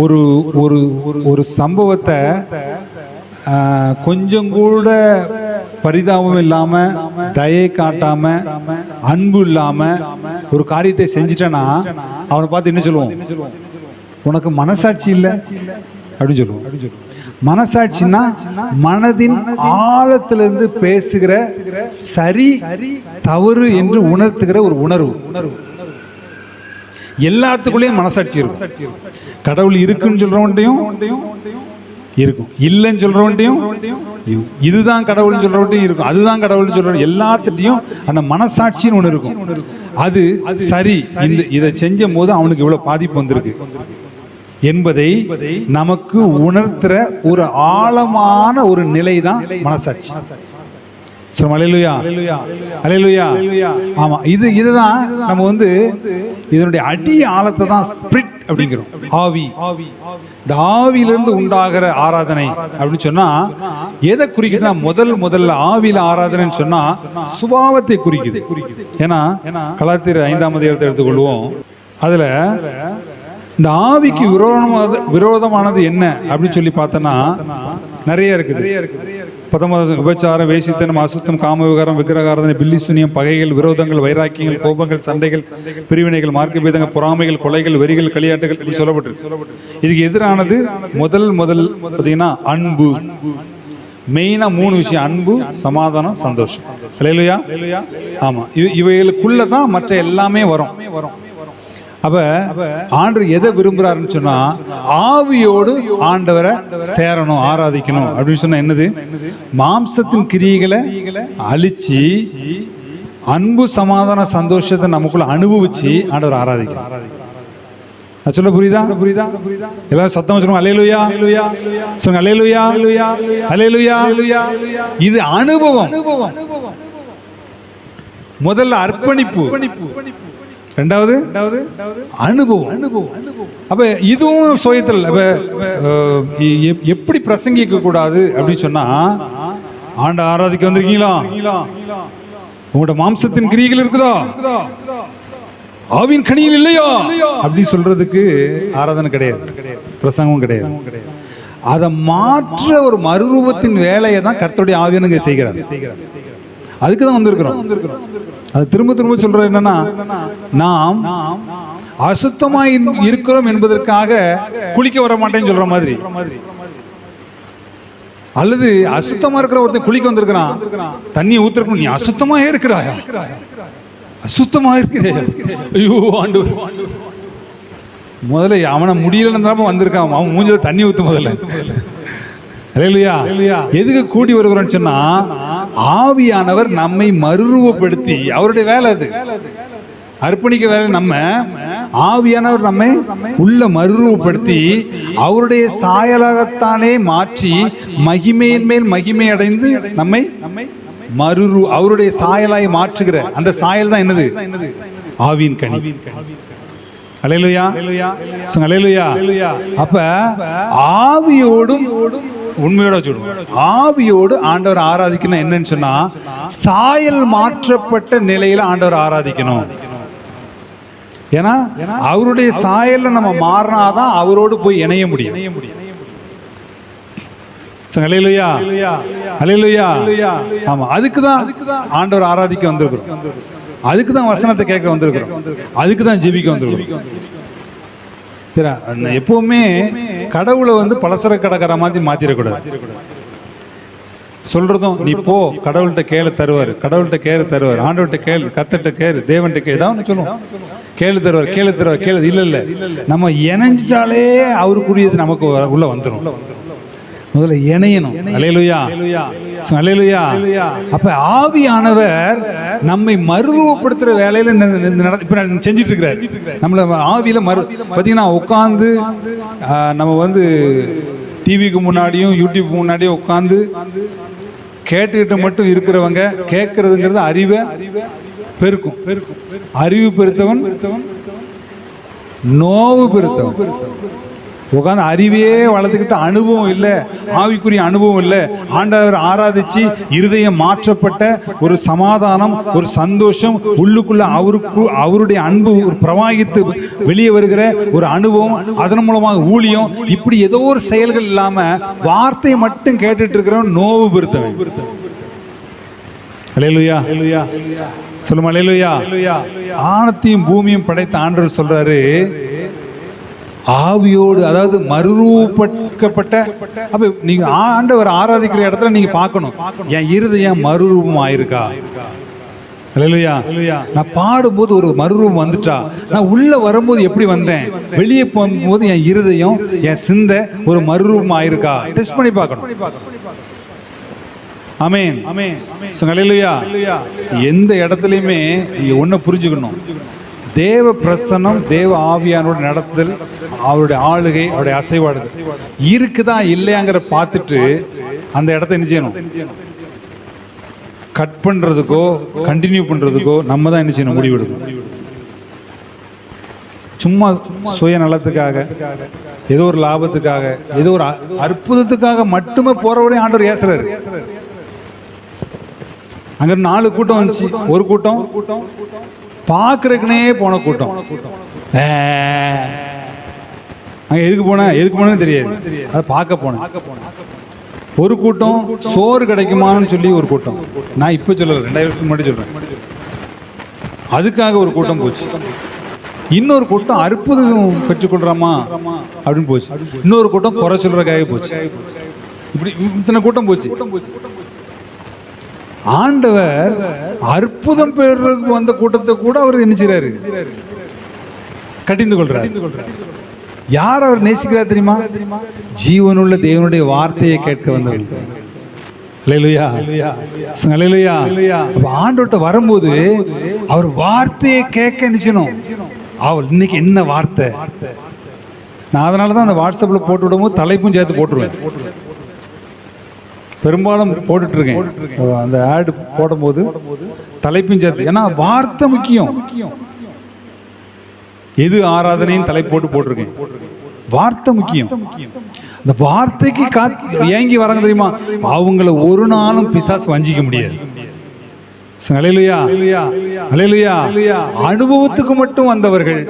ஒரு ஒரு ஒரு சம்பவத்தை கொஞ்சம் கூட பரிதாபம் இல்லாம, தயை காட்டாம, அன்பு இல்லாம ஒரு காரியத்தை செஞ்சிட்டனா அவனை பார்த்து என்ன சொல்லுவோம்? உனக்கு மனசாட்சி இல்லை அப்படின்னு சொல்லுவோம். மனசாட்சின்னா மனதின் ஆழத்திலிருந்து பேசுகிற சரி தவறு என்று உணர்த்துகிற ஒரு உணர்வு. எல்லாத்துக்குள்ளேயும் மனசாட்சி இருக்கும். கடவுள் இருக்குன்னு சொல்றவன்ட்டையும் இருக்கும், இல்லைன்னு சொல்றவன்ட்டையும் இதுதான் கடவுள்னு சொல்றவன்ட்டையும் இருக்கும், அதுதான் கடவுள்னு சொல்ற எல்லாத்துட்டையும் அந்த மனசாட்சின்னு ஒன்று இருக்கும். அது சரி, இதை செஞ்ச போது அவனுக்கு இவ்வளவு பாதிப்பு வந்திருக்கு என்பதை நமக்கு உணர்த்துற ஒரு ஆழமான ஒரு நிலை தான் மனசாட்சி. அல்லேலூயா, அல்லேலூயா. ஆமா, இதுதான் நம்ம இதனுடைய அடி ஆழத்தை தான் ஸ்பிரிட் அப்படிங்கிறோம். ஆவி, இந்த ஆவியிலிருந்து உண்டாகிற ஆராதனை அப்படின்னு சொன்னா எதை குறிக்குதுன்னா, முதல்ல ஆவியில ஆராதனைன்னு சொன்னா சுபாவத்தை குறிக்குது. ஏன்னா கலாத்தியர் 5ஆம் அதிகாரத்தை எடுத்துக்கொள்வோம். அதுல இந்த ஆவிக்கு விரோதமானது என்ன அப்படின்னு சொல்லி பார்த்தோன்னா நிறைய இருக்குது. 19 விபச்சாரம், வேசித்தனம், அசுத்தம், காம விகாரம், விக்கிரகாராதனை, பில்லி சூனியம், பகைகள், விரோதங்கள், வைராக்கியங்கள், கோபங்கள், சண்டைகள், பிரிவினைகள், மார்க்க பேதங்கள், பொறாமைகள், கொலைகள், வெறிகள், களியாட்டுகள் இப்படி சொல்லப்பட்டிருக்கு. இதுக்கு எதிரானது முதல் பார்த்தீங்கன்னா அன்பு. மெயினா 3 விஷயம்: அன்பு, சமாதானம், சந்தோஷம். அல்லேலூயா. ஆமா, இவைகளுக்குள்ளதான் மற்ற எல்லாமே வரும். அப்ப ஆண்டவர் எதை விரும்புறாருன்னு சொன்னா ஆவியோடு ஆண்டவரை சேரணும், ஆராதிக்கணும் அப்படின்னு சொன்னா என்னது? மாம்சத்தின் கிரியைகளை அழிச்சு அன்பு, சமாதான, சந்தோஷத்தை நமக்குள்ள அனுபவிச்சு ஆண்டவர் ஆராதிக்கணும். சொல்ல புரியுதா? எல்லாரும் சத்தமா சொல்லுங்க, அல்லேலூயா. சொல்லுங்க, அல்லேலூயா, அல்லேலூயா. இது அனுபவம். முதல்ல அர்ப்பணிப்பு, ரெண்டாவது அனுபவம். அப்ப இதுவும் சுயத்தில். எப்படி பிரசங்கிக்க கூடாது அப்படின்னு சொன்னா, ஆண்ட ஆராதிக்க வந்திருக்கீங்களா? உங்களோட மாம்சத்தின் கிரியைகள் இருக்குதா? ஆவின் கனியில் இல்லையா அப்படி சொல்றதுக்கு ஆராதனை கிடையாது, பிரசங்கம் கிடையாது. அதை மாற்ற ஒரு மறுரூபத்தின் வேலையை தான் கர்த்தருடைய ஆவியானவங்க செய்கிறார். அதுக்கு தான் வந்திருக்கிறோம். அது திரும்ப சொல்றது என்னன்னா, நாம் அசுத்தமா இருக்கிறோம் என்பதற்காக குளிக்க வர மாட்டேன்னு சொல்ற மாதிரி, அல்லது அசுத்தமா இருக்கிற ஒருத்தன் குளிக்க வந்திருக்கிறான், தண்ணி ஊத்துறக்கும் நீ அசுத்தமா இருக்கிறாயா? அசுத்தமா இருக்கிறே, ஐயோ ஆண்டவர். முதல்ல அவனை முடியலன்னு வந்திருக்கான், அவன் மூஞ்சில தண்ணி ஊத்து முதல்ல. எதுக்கு கூடி வருகிறோம் சொன்னா, ஆவியானவர் நம்மை மறுரூபப்படுத்தி, அவருடைய வேலை அது, அர்ப்பணிக்க வேலை. நம்ம ஆவியானவர் நம்மை உள்ள மறுரூபப்படுத்தி அவருடைய சாயலாகத்தானே மாற்றி மகிமையின் மேல் மகிமை அடைந்து நம்மை அவருடைய சாயலாய் மாற்றுகிற அந்த சாயல் தான் என்னது? ஆவியின் கனி. அல்லேலூயா, அல்லேலூயா. அப்ப ஆவியோடும் உண்மையோட சொல்லுவோம், ஆவியோடு ஆண்டவர் ஆராதிக்கணும். என்னன்னு சொன்னா, சாயல் மாற்றப்பட்ட நிலையில ஆண்டவர் ஆராதிக்கணும். ஏன்னா அவருடைய சாயல்ல நம்ம மாறினாதான் அவரோடு போய் இணைய முடியும். அல்லேலூயா, அல்லேலூயா. ஆமா, அதுக்குதான் ஆண்டவர் ஆராதிக்க வந்திருக்கிறோம், அதுக்குதான் வசனத்தை கேட்க வந்திருக்கிறோம், அதுக்குதான் ஜெபிக்க வந்திருக்கிறோம். எப்பவுமே கடவுளை பலசர கடைக்கார மாதிரி மாத்திரக்கூடாது. சொல்றதும் நீ போ, கடவுள்கிட்ட கேளு தருவார், கடவுள்கிட்ட கேளு தருவார், ஆண்டவர்கிட்ட கேளு, கத்தட்ட கேளு, தேவன்கிட்ட கேளு, ஏதாவது சொல்லுவோம், கேளு தருவார், கேளு தருவார், கேளு. இல்ல நம்ம இணைஞ்சாலே அவருக்குரியது நமக்கு உள்ள வந்துடும். முதல்ல இணையணும். அல்லேலூயா, அல்லேலூயா. அப்ப ஆவியானவர் நம்மை மறுரூபப்படுத்துற வேலையில இப்ப செஞ்சிட்டு இருக்கிறார். நம்மள ஆவியில பாத்தீங்கன்னா உட்கார்ந்து நம்ம டிவிக்கு முன்னாடியும் யூடியூப் முன்னாடியும் உட்கார்ந்து கேட்டுக்கிட்டு மட்டும் இருக்கிறவங்க, கேட்கறதுங்கிறது அறிவை பெருக்கும். அறிவு பெருத்தவன் நோவு பெருத்தவன். உட்காந்து அறிவையே வளர்த்துக்கிட்டு அனுபவம் இல்லை, ஆவிக்குரிய அனுபவம் இல்லை, ஆண்டவர் ஆராதிச்சு இருதயம் மாற்றப்பட்ட ஒரு சமாதானம், ஒரு சந்தோஷம் உள்ளுக்குள்ள அவருடைய அன்பு ஒரு பிரவாகித்து வெளியே வருகிற ஒரு அனுபவம், அதன் மூலமாக ஊழியம், இப்படி ஏதோ ஒரு செயல்கள் இல்லாம வார்த்தையை மட்டும் கேட்டுட்டு இருக்கிறவன் நோவு பெருத்தவன். அல்லேலூயா, சொல்லுமா அல்லேலூயா. வானத்தையும் பூமியும் படைத்த ஆண்டவர் சொல்றாரு, ஆவியோடு, அதாவது மறுரூபப்பட்ட. அப்ப நீங்க ஆண்டவர் ஆராதிக்கிற இடத்துல நீங்க பார்க்கணும், என் இருதயம் மறுரூபம் ஆயிருக்கா. அல்லேலூயா. நான் பாடும்போது ஒரு மறுரூபம் வந்துட்டா, நான் உள்ள வரும்போது எப்படி வந்தேன், வெளியே போகும்போது என் இருதயம், என் சிந்தை ஒரு மறுரூபம் ஆயிருக்கா, டெஸ்ட் பண்ணி பார்க்கணும். ஆமென். அல்லேலூயா. எந்த இடத்துலயுமே நீங்க ஒண்ணு புரிஞ்சுக்கணும், தேவ பிரசன்னம், தேவ ஆவியானோட நடத்தல், அவருடைய ஆளுகை, அவருடைய அசைவாடுதல் இருக்குதா இல்லையாங்கிற பார்த்துட்டு அந்த இடத்த என்ன செய்யணும், கட் பண்றதுக்கோ கண்டினியூ பண்றதுக்கோ நம்ம தான் என்ன செய்யணும், முடிவெடுக்கணும். சும்மா சுயநலத்துக்காக, ஏதோ ஒரு லாபத்துக்காக, ஏதோ ஒரு அற்புதத்துக்காக மட்டுமே போறவரையும் ஆண்டவர் ஏசுறாரு. அங்க 4 கூட்டம் வந்துச்சு. ஒரு கூட்டம் பாக்குறதுக்குனே போன கூட்டம். அங்க எதுக்கு போனேன்னு தெரியாது, அதை பார்க்க போனேன். ஒரு கூட்டம் சோறு கிடைக்குமான்னு சொல்லி ஒரு கூட்டம், நான் இப்ப சொல்லல, 2000 வருஷத்துக்கு முன்னாடி சொல்றேன், அதுக்காக ஒரு கூட்டம் போச்சு. இன்னொரு கூட்டம் அற்புதம் பெற்றுக்கொள்றாமா அப்படின்னு போச்சு. இன்னொரு கூட்டம் குறை சொல்றதுக்காக போச்சு. இப்படி இத்தனை கூட்டம் போச்சு. ஆண்டவர் அற்புதம் பெறுறதுக்கு வந்த கூட்டத்தை கூட அவர் என்ன செய்றாரு, கடிந்து கொள்றாரு. யார் அவர் நேசிக்கிறார் தெரியுமா, ஜீவனுள்ள தேவனுடைய வார்த்தையை கேட்க வந்தவர்கள். அல்லேலூயா, அல்லேலூயா. அப்ப ஆண்டவர்ட்ட வரும்போது அவர் வார்த்தையை கேட்க நிச்சயம். அவர் இன்னைக்கு என்ன வார்த்தை, நான் அதனாலதான் அந்த வாட்ஸ்அப்ல போட்டு விடும்போது தலைப்பும் சேர்த்து போட்டுருவேன். பெரும்பாலும் போட்டுட்டு இருக்கேன் அந்த ஆட் போடும்போது தலைப்பும் சேர்த்து, ஏன்னா வார்த்தை முக்கியம். எது ஆராதனையும் தலை போட்டிருக்கேன், வார்த்தை முக்கியம். அந்த வார்த்தைக்கு ஏங்கி வராங்க தெரியுமா, அவங்கள ஒரு நாளும் பிசாசு வஞ்சிக்க முடியாது. அல்லேலூயா, அல்லேலூயா. அனுபவத்துக்கு மட்டும் வந்தவர்கள்,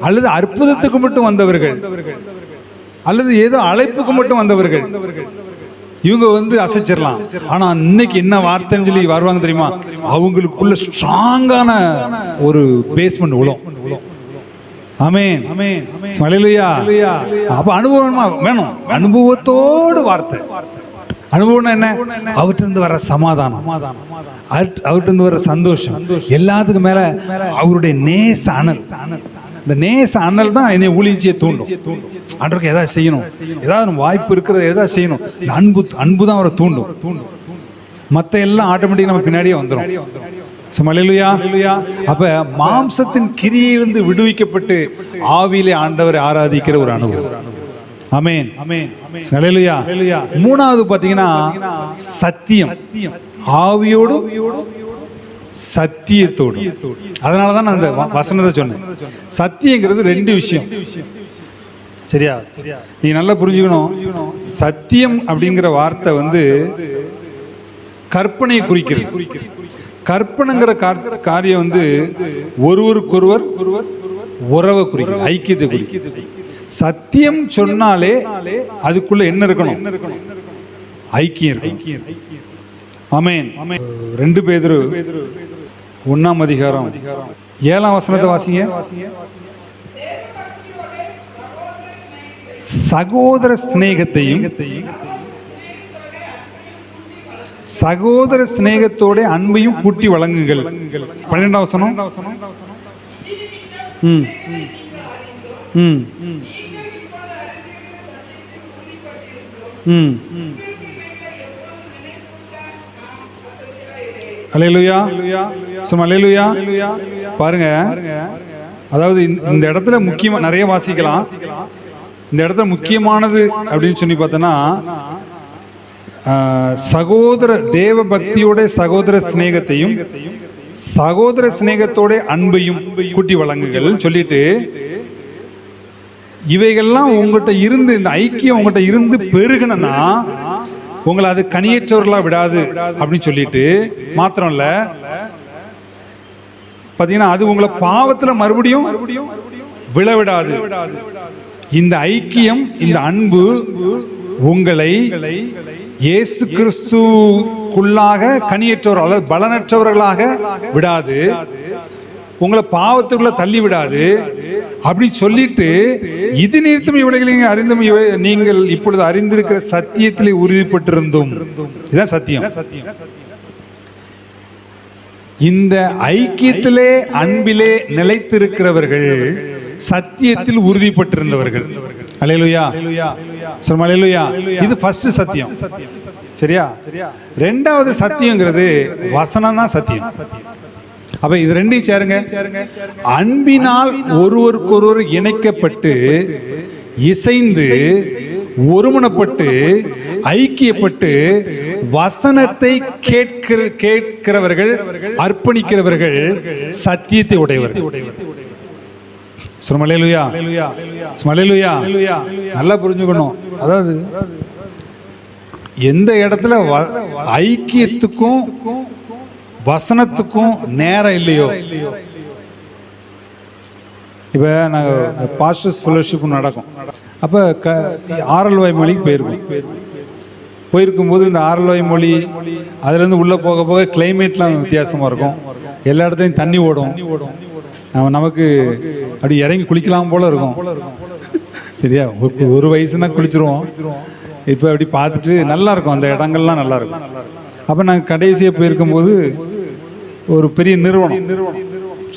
அல்லது அற்புதத்துக்கு மட்டும் வந்தவர்கள், அல்லது ஏதோ அழைப்புக்கு மட்டும் வந்தவர்கள், இவங்க அசைச்சிடலாம். ஆனா இன்னைக்கு என்ன வார்த்தைன்னு சொல்லி வருவாங்க தெரியுமா, அவங்களுக்குள்ள ஸ்ட்ராங்கான ஒரு பேஸ்மெண்ட் உள்ள. ஆமென், அல்லேலூயா. அப்ப அனுபவமா வேணும், அனுபவத்தோடு வார்த்தை. அனுபவம் என்ன, அவற்றிலிருந்து வர சமாதானம், அவற்றிலிருந்து வர சந்தோஷம், எல்லாத்துக்கும் மேல அவருடைய நேச அனல். இந்த நேச அனல் தான் என்னை ஊழியச்சியை தூண்டும். ஆண்டவருக்கு ஏதாவது செய்யணும், ஏதாவது வாய்ப்பு இருக்கிறத ஏதாவது செய்யணும். அன்பு தான் அவரை தூண்டும். மற்ற எல்லாம் ஆட்டோமேட்டிக் நம்ம பின்னாடியே வந்துடும். அல்லேலூயா. அப்ப மாம்சத்தின் கிரியிலிருந்து விடுவிக்கப்பட்டு ஆவியிலே ஆண்டவரை ஆராதிக்கிற ஒரு அனுபவம். ஆமென், அல்லேலூயா. மூணாவது பாத்தீங்கன்னா சத்தியம், ஆவியோடும் சத்தியத்தோடு. அதனாலதான் நான் அந்த வசனத்தை சொன்னேன். சத்தியங்கிறது 2 விஷயம், சரியா? நீ நல்லா புரிஞ்சுக்கணும். சத்தியம் அப்படிங்கிற வார்த்தை கற்பனை குறிக்கிறது. கற்பனைங்கிற காரியம் ஒருவருக்கொருவர் உறவை குறிக்கிறது, ஐக்கியத்தை குறிக்கிறது. சத்தியம் சொன்னாலே அதுக்குள்ள என்ன இருக்கணும், ஐக்கியம் இருக்கணும். ஆமென். 2 பேதுரு 1ஆம் அதிகாரம் 7ஆம் வசனத்தை வாசிங்க. சகோதர சிநேகத்தையும் சகோதர சிநேகத்தோட அன்பையும் கூட்டி வழங்குங்கள். 12ஆம் வசனம். அல்லேலூயா, அல்லேலூயா. பாருங்க, அதாவது இந்த இடத்துல முக்கியமா நிறைய வாசிக்கலாம். இந்த இடத்துல முக்கியமானது அப்படின்னு சொல்லி பார்த்தோன்னா, சகோதர தேவ பக்தியோட சகோதர சிநேகத்தையும் சகோதர சிநேகத்தோட அன்பையும் கூட்டி வழங்குகள் சொல்லிட்டு, இவைகள்லாம் உங்கள்கிட்ட இருந்து, இந்த ஐக்கியம் உங்கள்கிட்ட இருந்து பெருகணும்னா உங்களை அது கனியற்றவர்களா விடாது அப்படின்னு சொல்லிட்டு, மாத்திரம் இல்ல பாத்தீங்கன்னா அது உங்களை பாவத்துல மறுபடியும் விழவிடாது. இந்த ஐக்கியம், இந்த அன்பு உங்களை இயேசு கிறிஸ்துக்குள்ளாக கனியற்றவர் அல்லது பலனற்றவர்களாக விடாது, உங்களை பாவத்துக்குள்ள தள்ளி விடாது அப்படி சொல்லிட்டு, இது நிறுத்தம் இவளைகளை அறிந்தும் நீங்கள் இப்பொழுது அறிந்திருக்கிற சத்தியத்திலே உறுதிப்பட்டிருந்தும். இதுதான் சத்தியம். இந்த ஐக்கியத்திலே அன்பிலே நிலைத்திருக்கிறவர்கள் சத்தியத்தில் உறுதிப்பட்டிருந்தவர்கள். அல்லேலூயா, சொல்லுங்க அல்லேலூயா. இது ஃபர்ஸ்ட் சத்தியம். சரியா? ரெண்டாவது சத்தியங்கிறது வசனம் தான் சத்தியம். அப்ப இது ரெண்டையும் சேருங்க. அன்பினால் ஒருவருக்கொருவர் இணைக்கப்பட்டு இசைந்து ஒருமனப்பட்டு ஐக்கியப்பட்டு வசனத்தை கேட்கிறவர்கள், அர்ப்பணிக்கிறவர்கள், சத்தியத்தை உடையவர்கள். நல்லா புரிஞ்சுக்கணும். அதாவது எந்த இடத்துல ஐக்கியத்துக்கும் வசனத்துக்கும் நேரம் இல்லையோ, இப்போ நாங்கள் பாஸ்டர்ஸ் ஃபெலோஷிப் நடக்கும். அப்போ ஆரல்வாய் மொழிக்கு போயிருக்கும்போது இந்த ஆரல்வாய் மொழி அதுலேருந்து உள்ளே போக போக கிளைமேட்லாம் வித்தியாசமாக இருக்கும். எல்லா இடத்துலையும் தண்ணி ஓடும். நமக்கு அப்படி இறங்கி குளிக்கலாம் போல இருக்கும். சரியா? ஒரு வயசுனா குளிச்சிருவோம். இப்போ அப்படி பார்த்துட்டு நல்லா இருக்கும், அந்த இடங்கள்லாம் நல்லா இருக்கும். அப்போ நாங்கள் கடைசியாக போயிருக்கும்போது ஒரு பெரிய நிறுவனம்,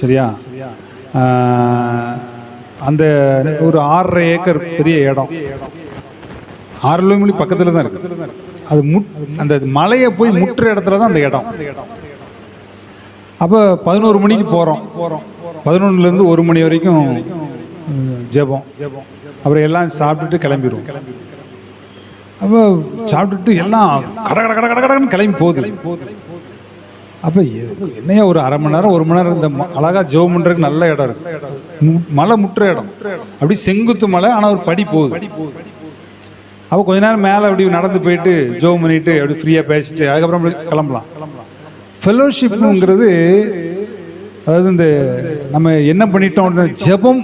சரியா, அந்த ஒரு 6.5 ஏக்கர் பெரிய இடம், 6 மணி பக்கத்தில் தான் இருக்கு. அது அந்த மலையை போய் முட்டுற இடத்துல தான் அந்த இடம். அப்போ 11 மணிக்கு போகிறோம். 11லேருந்து 1 மணி வரைக்கும் ஜெபம். அப்புறம் எல்லாம் சாப்பிட்டுட்டு கிளம்பிடுவோம். அப்போ சாப்பிட்டுட்டு எல்லாம் கடன்னு கிளம்பி போகுது. அப்போ என்னையா ஒரு 1/2 மணி நேரம் 1 மணி நேரம் இந்த அழகா ஜெபம் பண்ணுறதுக்கு நல்ல இடம் இருக்கு. மலை முட்டுற இடம், அப்படி செங்குத்து மலை, ஆனால் ஒரு படி போகுது. அப்போ கொஞ்ச நேரம் மேலே அப்படி நடந்து போயிட்டு ஜெபம் பண்ணிட்டு அப்படி ஃப்ரீயாக பேசிட்டு அதுக்கப்புறம் அப்படி கிளம்பலாம். ஃபெலோஷிப்ங்கிறது, அதாவது இந்த நம்ம என்ன பண்ணிட்டோம், ஜெபம்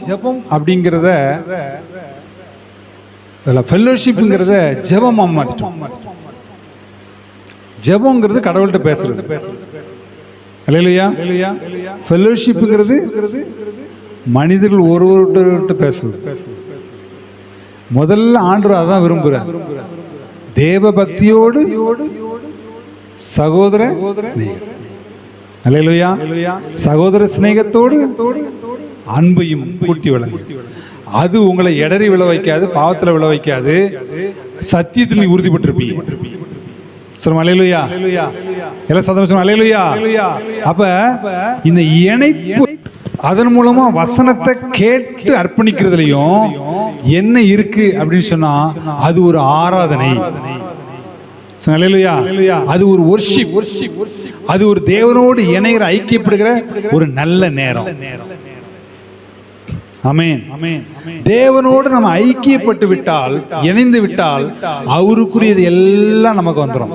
அப்படிங்கிறத ஃபெலோஷிப்ங்கிறத ஜெபமா மாத்திட்டோம். ஜெபங்கிறது கடவுள்கிட்ட பேசுறது. அல்லேலூயா. ஃபெலோஷிப்ங்கிறது மனிதர்கள் ஒருவர்கிட்ட பேசுறது. முதல்ல ஆண்டவர் அதான் விரும்புகிறார். தேவ பக்தியோடு சகோதர சிநேகம். அல்லேலூயா. சகோதர சிநேகத்தோடு அன்பையும் கூட்டி வழங்கும். அது உங்களை இடறி விழ வைக்காது, பாவத்தில் விழ வைக்காது, சத்தியத்தில் நீ உறுதிப்பட்டிருப்பீங்க. சொல்லுங்க அல்லேலூயா. எல்லாம் சத்தமா சொல்லுங்க அல்லேலூயா. அப்ப இந்த இணைப்பு, அதன் மூலமா வசனத்தை கேட்டு அர்ப்பணிக்கிறதுலையும் என்ன இருக்கு அப்படின்னு சொன்னா, அது ஒரு ஆராதனை. அது ஒரு வொர்ஷிப், அது ஒரு தேவனோடு இணைகிற ஐக்கியப்படுகிற ஒரு நல்ல நேரம். ஆமென். தேவனோடு நம்ம ஐக்கியப்பட்டு விட்டால், இணைந்து விட்டால், அவருக்குரியது எல்லாம் நமக்கு வந்துடும்.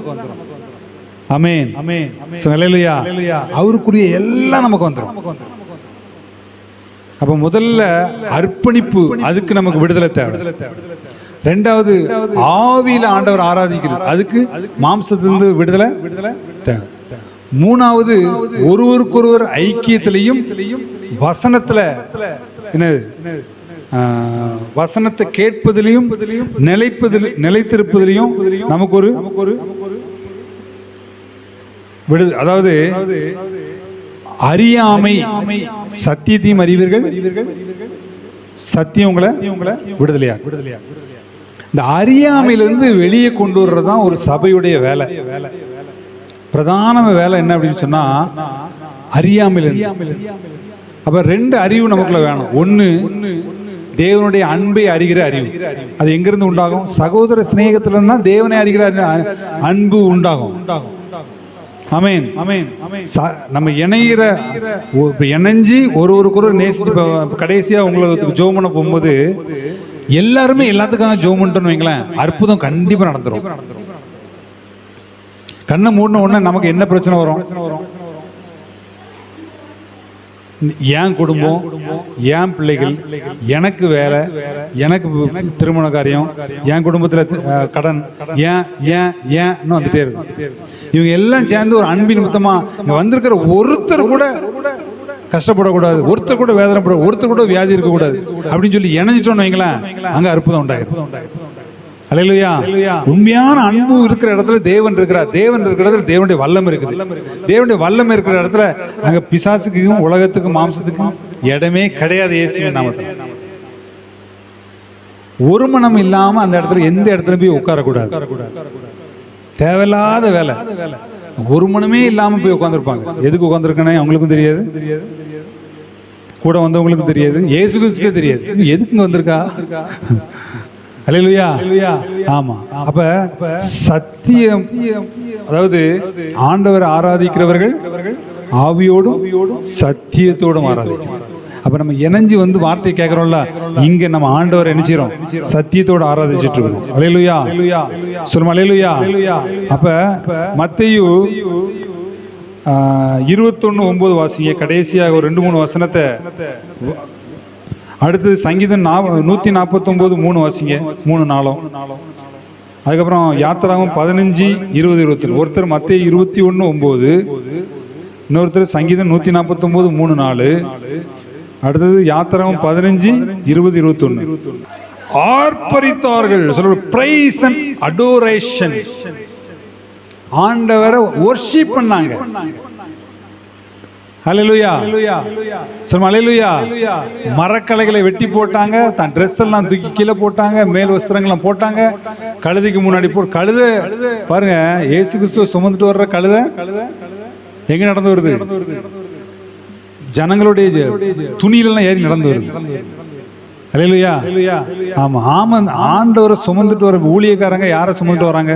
ஆமென். அல்லேலூயா. அவருக்குரிய எல்லாம் நமக்கு வந்துடும். அப்ப முதல்ல அர்ப்பணிப்பு, அதுக்கு நமக்கு விடுதலை தேவை. ரெண்டாவது ஆவியில ஆண்டவர் ஆராதிக்கிறது, அதுக்கு மாம்சத்திலிருந்து விடுதலை தேவை. மூணாவது ஒருவருக்கொருவர் ஐக்கியத்திலையும் வசனத்துல வசனத்தை கேட்பதிலையும் நிலைத்திருப்பதிலையும் நமக்கு ஒரு அதாவது அறியாமை சத்தியத்தையும் அறிவீர்கள், சத்தியம் உங்களை விடுதலையா. இந்த அறியாமையிலிருந்து வெளியே கொண்டு வர்றதுதான் ஒரு சபையுடைய வேலை. பிரதான வேலை என்ன அப்படின்னு சொன்னா அறியாமையிலிருந்து. அப்ப 2 அறிவு நமக்குள்ள வேணும். ஒண்ணு தேவனுடைய அன்பை அறிகிற அறிவு. அது எங்கிருந்து உண்டாகும்? சகோதர சிநேகத்திலிருந்து தான் தேவனை அறிகிற அன்பு உண்டாகும். ஆமென். நம்ம இணைஞ்சு ஒருவருக்கு நேசிச்சு. கடைசியா உங்களுக்கு ஜெபம் பண்ண போகும்போது எல்லாருமே எல்லாத்துக்காக ஜெபம் பண்ணிட்டோம்னு வைங்களேன், அற்புதம் கண்டிப்பா நடந்துரும். கண்ணை மூடின உடனே நமக்கு என்ன பிரச்சனை வரும்? என் குடும்பம், என் பிள்ளைகள், எனக்கு வேலை, எனக்கு திருமண காரியம், என் குடும்பத்துல கடன், ஏன் வந்துட்டே இருக்கும். இவங்க எல்லாம் சேர்ந்து ஒரு அன்பின் நிமித்தமா இங்க வந்திருக்கிற ஒருத்தர் கூட கஷ்டப்படக்கூடாது, ஒருத்தர் கூட வேதனைப்பட, ஒருத்தர் கூட வியாதி இருக்கக்கூடாது அப்படின்னு சொல்லி இணைஞ்சிட்டோம்னு வைங்களேன், அங்க அற்புதம் உண்டாயிரும். அல்லேலூயா. உண்மையான அன்பு இருக்கிற இடத்துல தேவன் இருக்கிறார். தேவன் இருக்கிற இடத்துல தேவனுடைய வல்லம் இருக்குது. தேவனுடைய வல்லம் இருக்கிற இடத்துல அங்க பிசாசுக்கும் உலகத்துக்கும் மாம்சத்துக்கும் இடமே கிடையாது. இயேசுவின் நாமத்தில் ஒரு மனம் இல்லாம அந்த இடத்துல எந்த இடத்துல போய் உட்காரக்கூடாது. தேவையில்லாத வேலை. ஒரு மனமே இல்லாம போய் உட்காந்துருப்பாங்க. எதுக்கு உட்காந்துருக்கனே அவங்களுக்கும் தெரியாது, கூட வந்தவங்களுக்கும் தெரியாது, இயேசு கிறிஸ்துக்கே தெரியாது எதுக்கு வந்திருக்கா. அல்லேலூயா. ஆமா. அப்ப சத்தியம், அதாவது ஆண்டவர் ஆராதிக்கிறவர்கள் ஆவியோடும் சத்தியத்தோடும் ஆராதிக்கிறோம். அப்ப நம்ம இணைஞ்சு வந்து வார்த்தை கேட்கிறோம்ல, இங்க நம்ம ஆண்டவர் என்ன செய்றோம்? சத்தியத்தோடு ஆராதிச்சிட்டு இருக்கோம். அல்லேலூயா. சொல்லுமா அல்லேலூயா. அப்ப மத்தேயு 21:9 வாசிங்க. கடைசியாக ஒரு 2-3 வசனத்தை. அடுத்தது சங்கீதம் 149:3 வாசிங்க. 3-4. அதுக்கப்புறம் யாத்திராவும் 15:20-21. ஒருத்தர் மத்தேயு 21:9, இன்னொருத்தர் சங்கீதம் 149:3-4. அடுத்தது யாத்திராவும் 15:20-21. ஆர்ப்பரித்தார்கள். சொல்ற பிரைஸ் அண்ட் அடோரேஷன். ஆண்டவரை வொர்ஷிப் பண்ணாங்க. ஹல்லேலூயா. சொல்லுங்க ஹல்லேலூயா. மரக்கலைகளை வெட்டி போட்டாங்க, தன் ட்ரெஸ் எல்லாம் தூக்கி கீழே போட்டாங்க, மேல் வஸ்திரங்கள்லாம் போட்டாங்க, கழுதைக்கு முன்னாடி கழுதை பாருங்க, இயேசு கிறிஸ்துவ சுமந்துட்டு வர்ற கழுதை எங்க நடந்து வருது? ஜனங்களுடைய துணியிலெல்லாம் ஏறி நடந்து வருது. ஹல்லேலூயா. ஆமா. ஆண்டவரை சுமந்துட்டு வர ஊழியக்காரங்க யாரை சுமந்துட்டு வராங்க?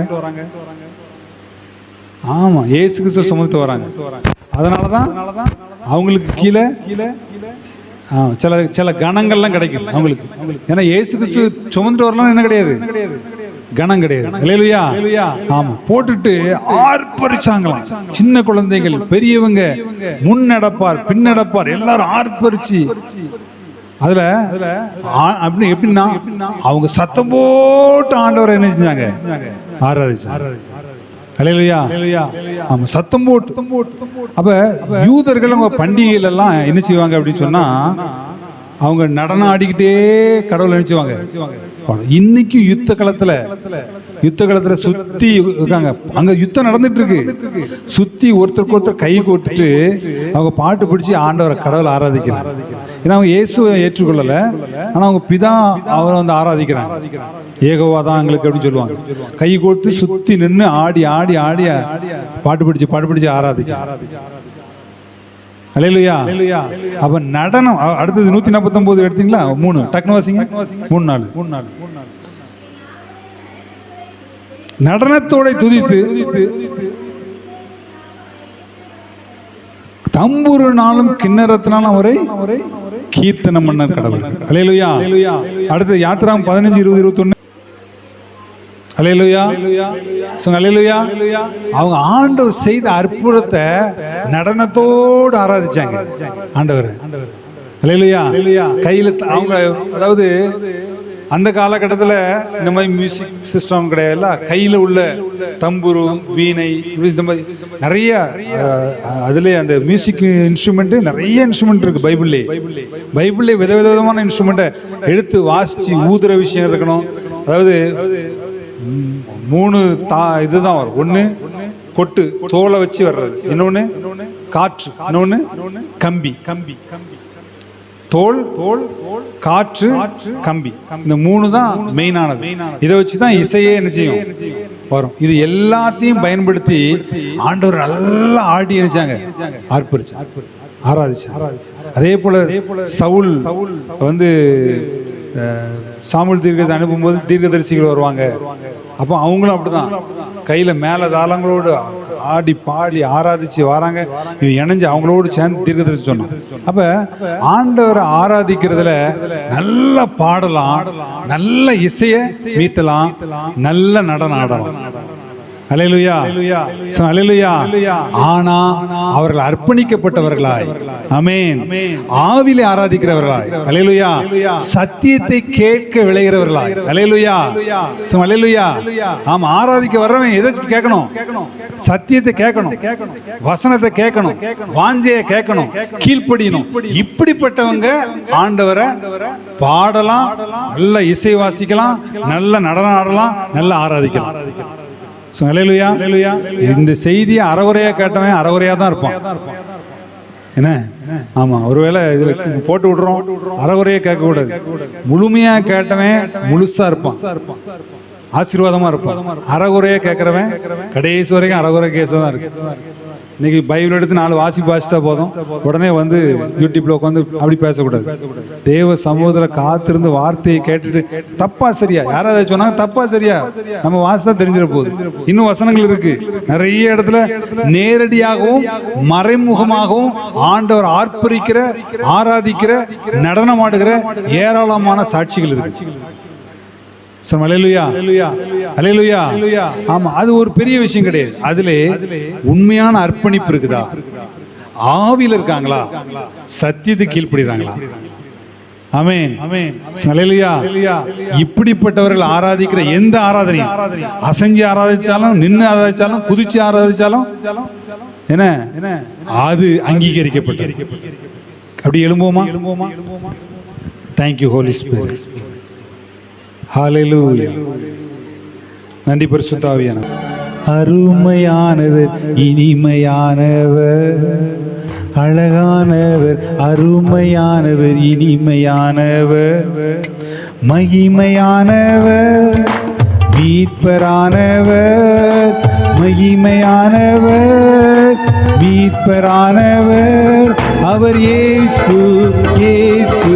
ஆமா, இயேசு கிறிஸ்துவ சுமந்துட்டு வராங்க. அதனாலதான் அவங்களுக்கு கீழே சில கணங்கள்லாம் கிடைக்குது அவங்களுக்கு. ஏன்னா இயேசு கிறிஸ்து சுமந்துட்டு வரலாம் என்ன கிடையாது, கணம் கிடையாது. அல்லேலூயா. ஆமா. போட்டுட்டு ஆர்ப்பரிச்சாங்களாம். சின்ன குழந்தைகள், பெரியவங்க, முன்னடப்பார் பின்னடப்பார் எல்லாரும் ஆர்ப்பரிச்சு. அதுல அப்படி எப்படின்னா அவங்க சத்தம் போட்டு ஆண்டவரை என்ன செஞ்சாங்க? ஆராதிச்சாங்க. அல்லேலூயா. ஆமா, சத்தம் போட்டு. அப்ப யூதர்கள் அவங்க பண்டிகைகள் எல்லாம் என்ன செய்வாங்க அப்படின்னு சொன்னா, அவங்க நடனம் ஆடிக்கிட்டே கடவுளை நினைச்சுவாங்க. இன்னைக்கு யுத்த களத்துல சுத்தி இருக்காங்க. அங்க யுத்தம் நடந்துட்டு இருக்கு. சுத்தி ஒருத்தருக்கு ஒருத்தர் கை கோர்த்துட்டு அவங்க பாட்டு பிடிச்சி ஆண்டவரை கடவுளை ஆராதிக்கிறாங்க. ஏன்னா அவங்க இயேசுவை ஏற்றுக்கொள்ளல, ஆனா அவங்க பிதா அவரை வந்து ஆராதிக்கிறாங்க. ஏகோவா தான் எங்களுக்கு அப்படின்னு சொல்லுவாங்க. கை கோர்த்து சுத்தி நின்று ஆடி ஆடி ஆடி பாட்டு பிடிச்சு ஆராதிக்கிறாங்க. அல்லேலூயா. அப்ப நடனம். அடுத்தது 149 எடுத்தீங்களா? 3 டக்குனு வாசிங்க. 3-4 நடனத்தோட துதித்து தம்புருனாலும் கிண்ணறத்தினாலும் அவரை கீர்த்தனம் பண்ண கடவுள். அல்லேலூயா. அடுத்து யாத்திராம் 15:20-21. அல்லேலூயா. அல்லேலூயா. அவங்க ஆண்டவர் செய்த அற்புதத்தை நடனத்தோடு ஆராதிச்சாங்க ஆண்டவர். அல்லேலூயா. கையில அவங்க, அதாவது அந்த காலகட்டத்தில் இந்த மாதிரி மியூசிக் சிஸ்டம் கிடையாது. கையில் உள்ள தம்புரு, வீணை, இந்த மாதிரி நிறைய அதுலேயே அந்த மியூசிக் இன்ஸ்ட்ருமெண்ட்டு நிறைய இன்ஸ்ட்ருமெண்ட் இருக்கு. பைபிள்லே விதவிதமான இன்ஸ்ட்ருமெண்ட்டை எடுத்து வாசிச்சு ஊதுற விஷயம் இருக்கணும். அதாவது 3 இதுதான் வரும். 1 கொட்டு தோலை வச்சு வர்றது, இன்னொன்னு காற்று, இன்னொன்னு கம்பி. தோல், காற்று, கம்பி, இந்த 3 தான் மெயினானது. இதை வச்சுதான் இசையே என்ன செய்யும் வரும். இது எல்லாத்தையும் பயன்படுத்தி ஆண்டவர் நல்லா ஆடி நினைச்சாங்க, ஆராதிச்சாங்க. அதே போல சவுல் வந்து சாமுவேல் தீர்க்கதரிசி அனுப்பும்போது தீர்க்கதரிசிகள் வருவாங்க. அப்போ அவங்களும் அப்படிதான் கையில மேல தாளங்களோடு ஆடி பாடி ஆராதிச்சு வராங்க. இவன் இணைஞ்சு அவங்களோடு சேர்ந்து தீர்க்கதரிசி சொன்னான். அப்ப ஆண்டவரை ஆராதிக்கிறதுல நல்ல பாடலாம், நல்ல இசையை மீட்டலாம், நல்ல நடனம் ஆடலாம். அல்லேலூயா, அல்லேலூயா. ஆனா அவர்கள் அர்ப்பணிக்கப்பட்டவர்களாய், ஆமென், ஆவிலே ஆராதிக்கிறவர்களாய், அல்லேலூயா, சத்தியத்தை கேட்க விளைகிறவர்களாய், அல்லேலூயா, அல்லேலூயா. ஆமா, ஆராதிக்க வர்றவன் எதை கேட்கணும்? சத்தியத்தை கேட்கணும், வசனத்தை கேட்கணும், வாஞ்சையை கேட்கணும், கீழ்ப்படியணும். இப்படிப்பட்டவங்க ஆண்டவரை பாடலாம், நல்ல இசை வாசிக்கலாம், நல்ல நடனம் ஆடலாம், நல்ல ஆராதிக்கலாம். அல்லேலூயா. இந்த செய்தியை அறகுறையா கேட்டவன் அறகுறையா தான் இருப்பான். என்ன? ஆமா, ஒருவேளை இதுல போட்டு விடுறோம், அறகுறையா கேட்க கூடாது. முழுமையா கேட்டவன் முழுசா இருப்பான், ஆசீர்வாதமா இருப்பான். அறகுறையா கேட்கிறவன் கடைசி வரைக்கும் அறகுறை கேஸா தான் இருக்கு. இன்னைக்கு பைபிள் எடுத்து 4 வாசிச்சா போதும், உடனே வந்து யூடியூப்ல உட்காந்து அப்படி பேசக்கூடாது. தேவ சமூகத்துல காத்திருந்து வார்த்தையை கேட்டுட்டு தப்பா சரியா யாராவது சொன்னாங்க, தப்பா சரியா நம்ம வாசித்தா தெரிஞ்சிட போகுது. இன்னும் வசனங்கள் இருக்கு நிறைய இடத்துல. நேரடியாகவும் மறைமுகமாகவும் ஆண்டவர் ஆர்ப்பரிக்கிற, ஆராதிக்கிற, நடனமாடுகிற ஏராளமான சாட்சிகள் இருக்கு. ஆமா, அது ஒரு பெரிய விஷயம் கிடையாது. அதுல உண்மையான அர்ப்பணிப்பு இருக்குதா? ஆவியில இருக்காங்களா? சத்தியத்துக்கு கீழ்ப்படுகிறாங்களா? ஆமென். அல்லேலூயா. இப்படிப்பட்டவர்கள் ஆராதிக்கிற எந்த ஆராதனையும், அசைஞ்சு ஆராதிச்சாலும், நின்று ஆராதிச்சாலும், குதிச்சு ஆராதிச்சாலும் என்ன, அது அங்கீகரிக்கப்பட்டது. அப்படி எழும்புவோமா? Thank you Holy Spirit. ஹல்லேலூயா. நன்றி பரிசுத்த ஆவியானவர். அருமையானவர், இனிமையானவர், அழகானவர், அருமையானவர், இனிமையானவர், மகிமையானவர், மீட்பரானவர், மகிமையானவர், மீட்பரானவர், அவர் இயேசு, இயேசு,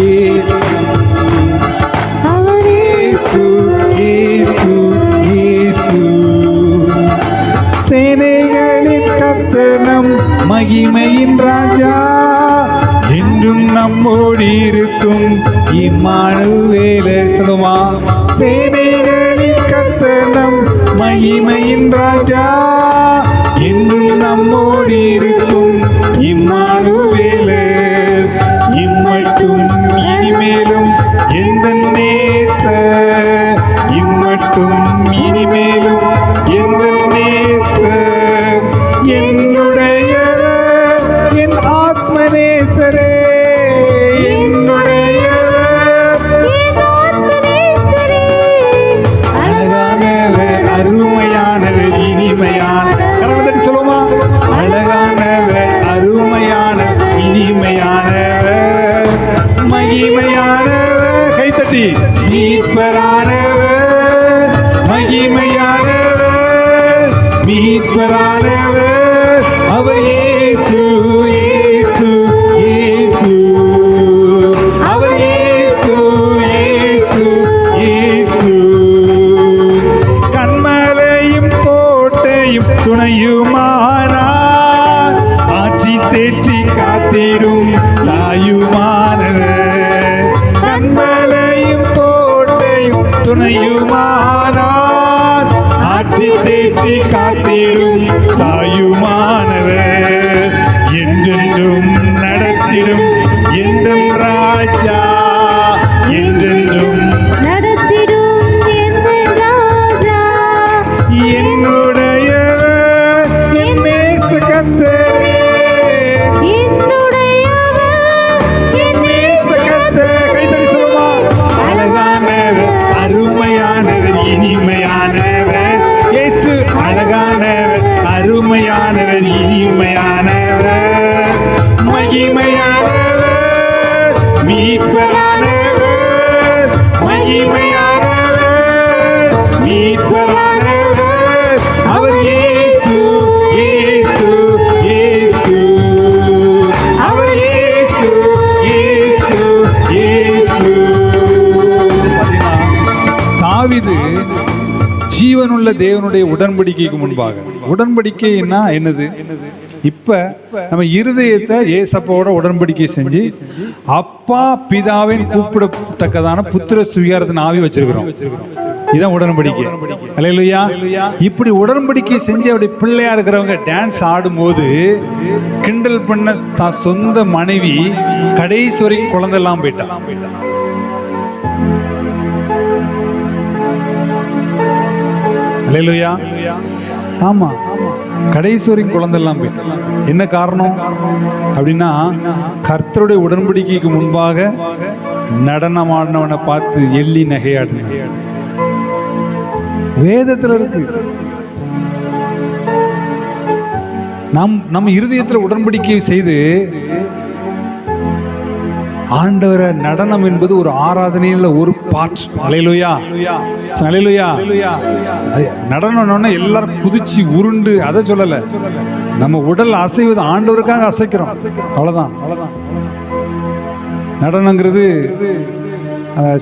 இயேசு, இயேசு, இயேசு. சேனைகளின் கர்த்தர் நம் மகிமையின் ராஜா, என்றும் நம்மோடு இருக்கும் இம்மானுவேலே. சொல்லுமா, சேனைகளின் கர்த்தர் நம் மகிமையின் ராஜா, என்றும் நம்மோடு இருக்கும் இம்மானுவேலே. இம்மட்டும் இனிமேலும் எந்த நேச, இம்மட்டும் இனிமேலும் எந்த நேச, என்னுடைய என் ஆத்ம நேசரே, என்னுடைய அழகானவர், அருமையானவர், இனிமையானவர். கரவதற்கு சொல்லுமா, அழகானவர், அருமையானவர், இனிமையானவர், மகிமையானவர். கைத்தட்டி, மீட்பரானவர், மகிமையானவர், மீட்பரானவர், அவர் இயேசு, இயேசு, இயேசு, அவர் இயேசு, இயேசு, இயேசு. கண்மலையும் கோட்டையும் துணையுமானார், ஆற்றி தேற்றி காத்திடும் தாயுமானவர். கண்மலையும் கோட்டையும் துணையுமானார், ஆற்றி தேற்றி காத்திடும் தாயுமானவர். என்றென்றும் நடத்திடும் எந்த ராஜா, என்றென்றும் நடத்திடும் எந்த ராஜா, என்னுடையவர், தேவனுடைய உடன்படிக்கைக்கு முன்பாக. உடன்படிக்கைன்னா என்னது? இப்ப நம்ம இருதயத்தை ஏசப்பாவோட உடன்படிக்கை செஞ்சு அப்பா பிதாவின் கூப்பிடத்தக்கதான புத்திர சுவீகாரத்தின் ஆவி வச்சிருக்கிறோம். இதான் உடன்படிக்கை. அல்லேலூயா. இப்படி உடன்படிக்கை செஞ்சு அப்படி பிள்ளையா இருக்கிறவங்க டான்ஸ் ஆடும்போது கிண்டல் பண்ண தான் சொந்த மனைவி கடைசி வரைக்கும் குழந்தை எல்லாம் போயிட்டா. அல்லேலூயா. ஆமா, கடைசி வரைக்கும் குழந்தை எல்லாம் போயிட்டா. என்ன காரணம் அப்படின்னா, கர்த்தருடைய உடன்படிக்கைக்கு முன்பாக நடனமாடினவனை பார்த்து எள்ளி நகையாடின வேதத்துல இருக்கு. நம்ம இருதயத்துல உடன்படிக்கை செய்து ஆண்டவரை நடனம் என்பது ஒரு ஆராதனையில ஒரு பார்ட். அல்லேலூயா. அல்லேலூயா. நடனம்னா எல்லாரும் குதிச்சு உருண்டு அதை சொல்லல. நம்ம உடல் அசைவது ஆண்டவருக்காக அசைக்கிறோம், அவ்வளவுதான். நடனங்கிறது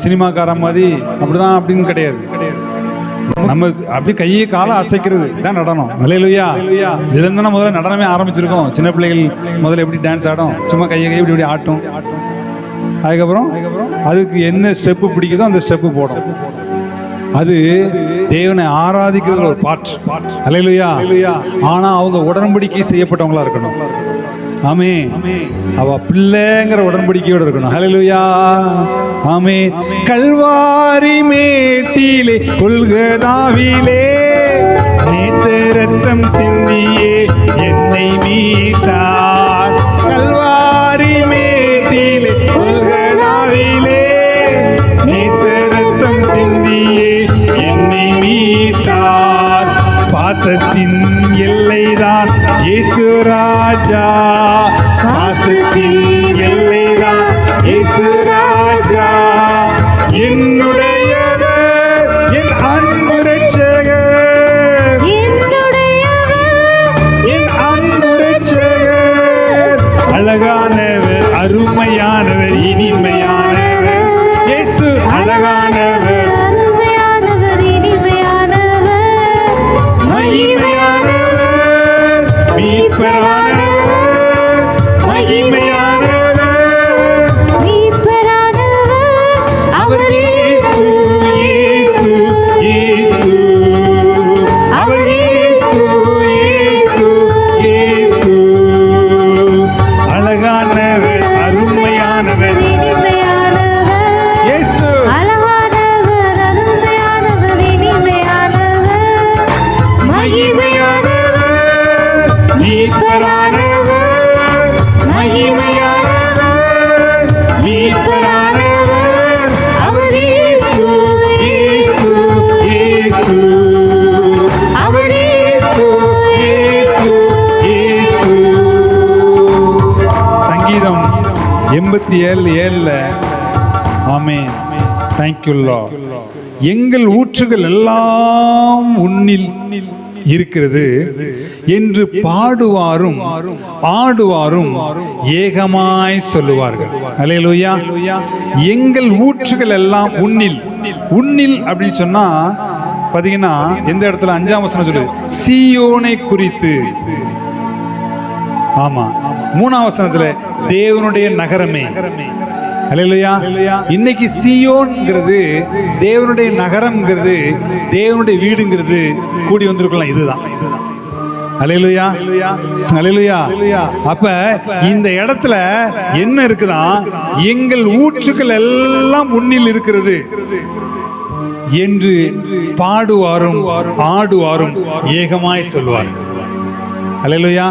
சினிமாக்கார மாதிரி அப்படிதான் அப்படின்னு கிடையாது. நம்ம அப்படி கையை காலை அசைக்கிறது தான் நடனம். அல்லேலூயா. இதுல இருந்து முதல்ல நடனமே ஆரம்பிச்சிருக்கோம். சின்ன பிள்ளைகள் முதல்ல எப்படி டான்ஸ் ஆடும், சும்மா கையை இப்படி இப்படி ஆட்டும். அதுக்கப்புறம் அதுக்கு என்ன ஸ்டெப்பு பிடிக்குதோ அந்த ஸ்டெப்பு போடும். அது தேவனை ஆராதிக்கிறது ஒரு பார்ட். அல்லேலூயா. ஆனா அவங்க உடன்படிக்கை செய்யப்பட்டவங்களா இருக்கணும். ஆமே. அவ பிள்ளைங்கிற உடன்படிக்கையோட இருக்கணும். ஹல்லேலூயா. ஆமே. கல்வாரி மேட்டிலே கொல்கதாவிலே நேச ரத்தம் சிந்தியே என்னை மீட்டார். கல்வாரி மேட்டிலே கொல்கதாவிலே நேச ரத்தம் சிந்தியே என்னை மீட்டார். பாசத்தின் எல்லைதான் இயேசு ராஜா. பாசத்தின் எல்லைதான் இயேசு ராஜா. என்னுடையவர் என் அன்பு ரட்சகர். என் அன்பு ரட்சகர். அழகானவர், அருமையானவர், இனிமையானவர். இயேசு அழகானவர், மகிமையானவர், மீட்பரானவர், மகிமையானவர், மீட்பரானவர். அவர் இயேசு, இயேசு, இயேசு. அவர் இயேசு, இயேசு, இயேசு. அழகானவர், அருமையானவர், இயேசு. அழகானவர், அருமையானவர், இனிமையானவர், மகிமையானவர், மீட்பரானவர், மகிமையானவர், மீட்பரானவர். அவர் இயேசு, இயேசு, இயேசு. அவர் இயேசு, இயேசு, இயேசு. சங்கீதம் 87:7. ஆமென். Thank you Lord. எங்கள் ஊற்றுகள் எல்லாம் உன்னில் இருக்கிறது என்று பாடுவாரும் ஆடுவாரும் ஏகமாய் சொல்லுவார்கள். அல்லேலூயா. எங்கள் ஊற்றுகள் எல்லாம் உன்னில். உன்னில் அப்படின்னு சொன்னா பாத்தீங்கன்னா எந்த இடத்துல 5ஆம் வசனம் சொல்லுது, சீயோனை குறித்து. ஆமா. 3ஆம் வசனத்துல தேவனுடைய நகரமே. அல்லேலூயா. இன்னைக்கு சீயோன்ங்கிறது தேவனுடைய நகரம்ங்கிறது தேவனுடைய வீடுங்கிறது கூடி வந்திருக்கலாம். இதுதான். அல்லேலூயா. அல்லேலூயா. அப்ப இந்த இடத்துல என்ன இருக்குதா, எங்கள் ஊற்றுக்கள் எல்லாம் உன்னில் இருக்கிறது என்று பாடுவாரும் ஆடுவாரும் ஏகமாய் சொல்லுவார். அல்லேலூயா.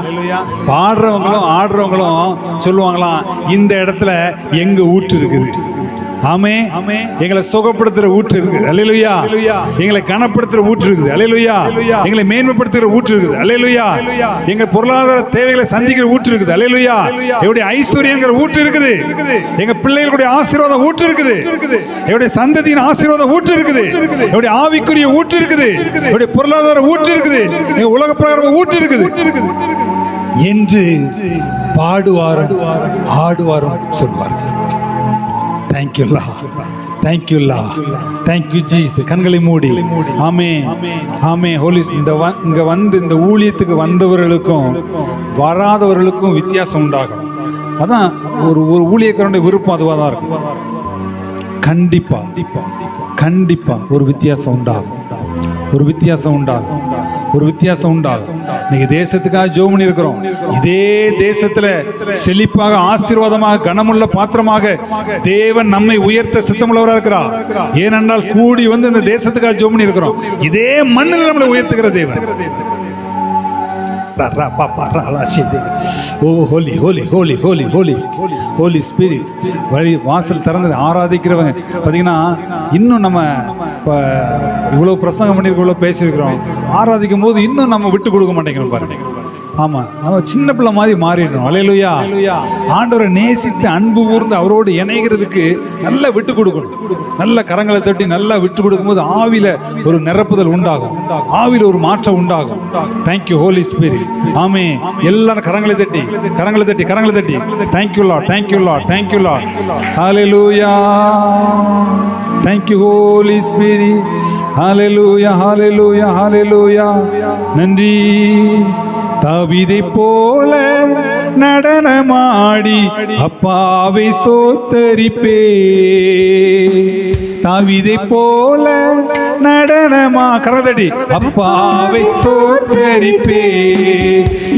பாடுறவங்களும் ஆடுறவங்களும் சொல்லுவாங்களாம், இந்த இடத்துல எங்க ஊற்று இருக்குது. ஆமே. எங்களை சுகப்படுத்துற ஊற்று இருக்குது. அல்லேலூயா. எங்களை கனப்படுத்துற ஊற்று இருக்குது. அல்லேலூயா. எங்களை மேன்மைப்படுத்துகிற ஊற்று இருக்குது. அல்லேலூயா. எங்க பொருளாதார தேவைகளை சந்திக்கிற ஊற்று இருக்குது. அல்லேலூயா. எங்களுடைய ஐஸ்வர்யங்கிற ஊற்று இருக்குது. எங்க பிள்ளைகளுடைய ஆசீர்வாதம் ஊற்று இருக்குது. எங்களுடைய சந்ததியின் ஆசீர்வாதம் ஊற்று இருக்குது. எங்களுடைய ஆவிக்குரிய ஊற்று இருக்குது. எங்களுடைய பொருளாதார ஊற்று இருக்குது. எங்க உலக பிரகாரம் ஊற்று இருக்குது என்று பாடுவாரும் ஆடுவாரும் சொல்வார்கள். Thank you, Lord. தேங்க்யூல்லா, தேங்க்யூ ஜீசஸ். கண்களை மூடி ஆமென், ஆமென். ஹோலி இங்க வந்து இந்த ஊழியத்துக்கு வந்தவர்களுக்கும் வராதவர்களுக்கும் வித்தியாசம் உண்டாகும். அதான் ஒரு ஊழியக்காரனுடைய விருப்பம் அதுவாக தான் இருக்கும். கண்டிப்பா கண்டிப்பா ஒரு வித்தியாசம் உண்டாகும், ஒரு வித்தியாசம் உண்டாகும், ஒரு வித்தியாசம் உண்டாகும். இன்னைக்கு தேசத்துக்காக ஜெபம் பண்ணி இருக்கிறோம். இதே தேசத்துல செழிப்பாக ஆசீர்வாதமாக கனமுள்ள பாத்திரமாக தேவன் நம்மை உயர்த்த சித்தமுள்ளவராக இருக்கிறார். ஏனென்றால் கூடி வந்து இந்த தேசத்துக்காக ஜெபம் பண்ணி இருக்கிறோம். இதே மண்ணில் நம்மளை உயர்த்துகிற தேவன். ஹோலி ஹோலி ஹோலி ஹோலி ஹோலி ஹோலி ஸ்பிரிட். வழி வாசல் திறந்தது. ஆராதிக்கிறவங்க பார்த்தீங்கன்னா இன்னும் நம்ம இவ்வளோ பிரசங்கம் பண்ணியிருக்கோம், இவ்வளோ பேசியிருக்கிறோம். ஆராதிக்கும் போது இன்னும் நம்ம விட்டு கொடுக்க மாட்டேங்கிறோம் பாருங்க. ஆமா, நம்ம சின்ன பிள்ளை மாதிரி மாறிடணும். அல்லேலூயா. ஆண்டவரை நேசித்து அன்பு கூர்ந்து அவரோடு இணைகிறதுக்கு நல்லா விட்டு கொடுக்கணும். நல்ல கரங்களை தட்டி நல்லா விட்டு கொடுக்கும்போது ஆவில ஒரு நிரப்புதல் உண்டாகும், ஆவில ஒரு மாற்றம் உண்டாகும். Thank you Holy Spirit. ஆமே. எல்லாரும் கரங்களை தட்டி கரங்களை தட்டி கரங்களை தட்டி thank you Lord, thank you Lord, thank you Lord. Hallelujah. Thank you Holy Spirit. Hallelujah, hallelujah, hallelujah. நன்றி. தாவீதை போல நடனமாடி அப்பாவை ஸ்தோத்தரிப்பே. தாவீதை போல நடனமா கரதடி அப்பாவை ஸ்தோத்தரிப்பே.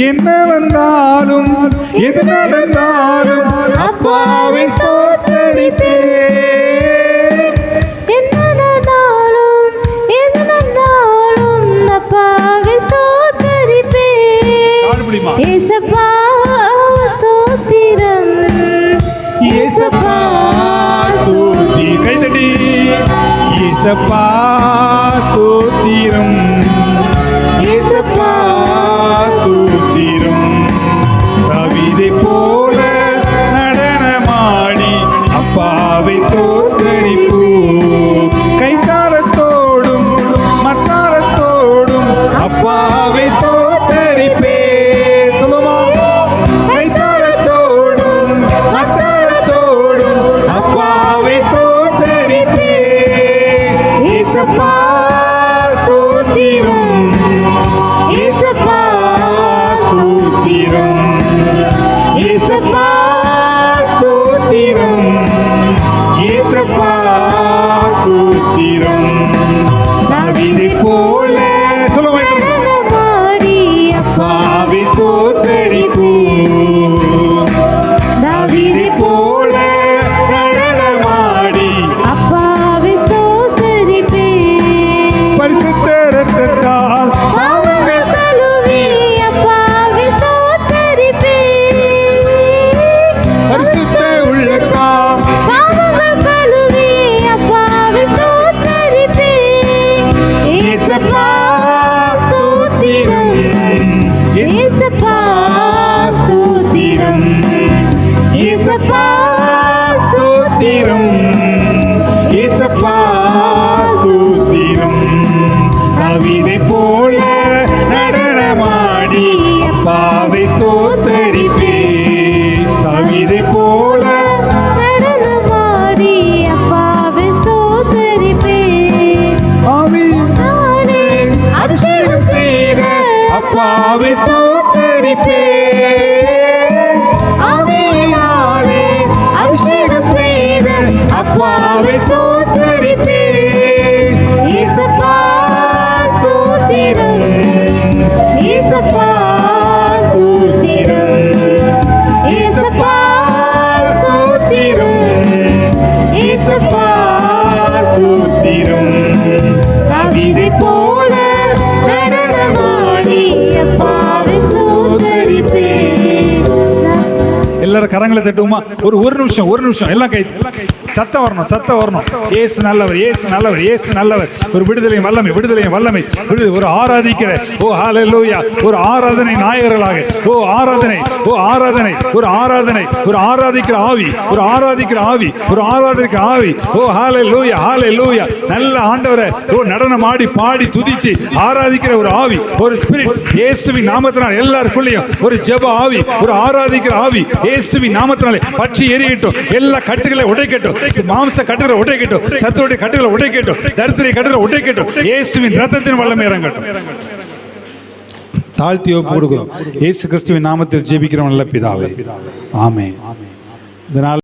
என்ன வந்தாலும் எது நடந்தாலும் அப்பாவை ஸ்தோத்தரிப்பே. ஏசப்பா ஸ்தோத்திரம், ஏசப்பா ஸ்தோத்திரம். கைதடி. ஏசப்பா ஸ்தோத்திரம், ஏசப்பா ஸ்தோத்திரம். தாவீதை போல நடனமாடி அப்பாவை ஸ்தோத்தரிப்போ. கைத்தாளத்தோடும் மத்தாளத்தோடும் அப்பாவை ஸ்தோத்தரிப்பே. ஏசப்பா ஸ்தோத்திரம், ஏசப்பா ஸ்தோத்திரம், ஏசப்பா ஸ்தோத்திரம், ஏசப்பா ஸ்தோத்திரம். தாவீதை போல நடனமாடி அப்பாவை ஸ்தோத்தரிப்போ. தாவீதை போல நடனமாடி அப்பாவை ஸ்தோத்தரிப்பே. பரிசுத்த இரத்தத்தால் பாவங்கள் கழுவி அப்பாவை ஸ்தோத்தரிப்பே. பரிசுத்த உள்ளத்தால் பாவங்கள் கழுவி அப்பாவை ஸ்தோத்தரிப்பே. ஏசப்பா ஸ்தோத்திரம், ஏசப்பா ஸ்தோத்திரம், ஏசப்பா ஸ்தோத்திரம், ஏசப்பா ஸ்தோத்திரம். தாவீதை போல நடனமாடி அப்பாவை ஸ்தோத்தரிப்பே. தாவீதை போல நடனமாடி அப்பாவை ஸ்தோத்தரிப்பே. ஆவியாலே அபிஷேகம் செய்த அப்பாவை ஸ்தோத்தரிப்பே. ஆவியாலே அபிஷேகம் செய்த அப்பாவை ஸ்தோத்தரிப்பே. ஏசப்பா ஸ்தோத்திரம், ஏசப்பா ஸ்தோத்திரம், ஏசப்பா ஸ்தோத்திரம், ஏசப்பா ஸ்தோத்திரம். தாவீதை போல நடனமாடி அப்பாவை ஸ்தோத்தரிப்பே. எல்லாரும் கரங்களை தட்டுவோமா? ஒரு நிமிஷம் எல்லாம் கை சத்தம் வரணும், சத்தம் வரணும். இயேசு நல்லவர், இயேசு நல்லவர், இயேசு நல்லவர். ஒரு விடுதலையும் வல்லமை, விடுதலையும் வல்லமை, ஒரு ஆராதிக்கிற ஓ ஹல்லேலூயா, ஒரு ஆராதனை நாயகர்களாக ஓ ஆராதனை, ஓ ஆராதனை, ஒரு ஆராதனை, ஒரு ஆராதிக்கிற ஆவி, ஒரு ஆராதிக்கிற ஆவி, ஒரு ஆராதிக்கிற ஆவி. ஓ ஹல்லேலூயா, ஹல்லேலூயா. நல்ல ஆண்டவரை ஓ நடனம் ஆடி பாடி துதிச்சு ஆராதிக்கிற ஒரு ஆவி, ஒரு ஸ்பிரிட் இயேசுவின் நாமத்தினால் எல்லாருக்குள்ளேயும் ஒரு ஜெப ஆவி, ஒரு ஆராதிக்கிற ஆவி. இயேசுவின் நாமத்தினாலே பற்றி எரியட்டும். எல்லா கட்டுகளை உடைக்கட்டும். மாம்ச கட்டுகளை உடைக்கட்டும். சத்துருடைய கட்டுகளை உடைக்கட்டும். தரித்திரை கட்டுகளை உடைக்கட்டும். இயேசுவின் ரத்தத்தின் வல்லமை இறங்கட்டும். தாழ்த்தி ஒப்பு கொடுக்கிறோம். இயேசு கிறிஸ்துவின் நாமத்தில் ஜெபிக்கிறோம் நல்ல பிதாவே, ஆமென். இதனால்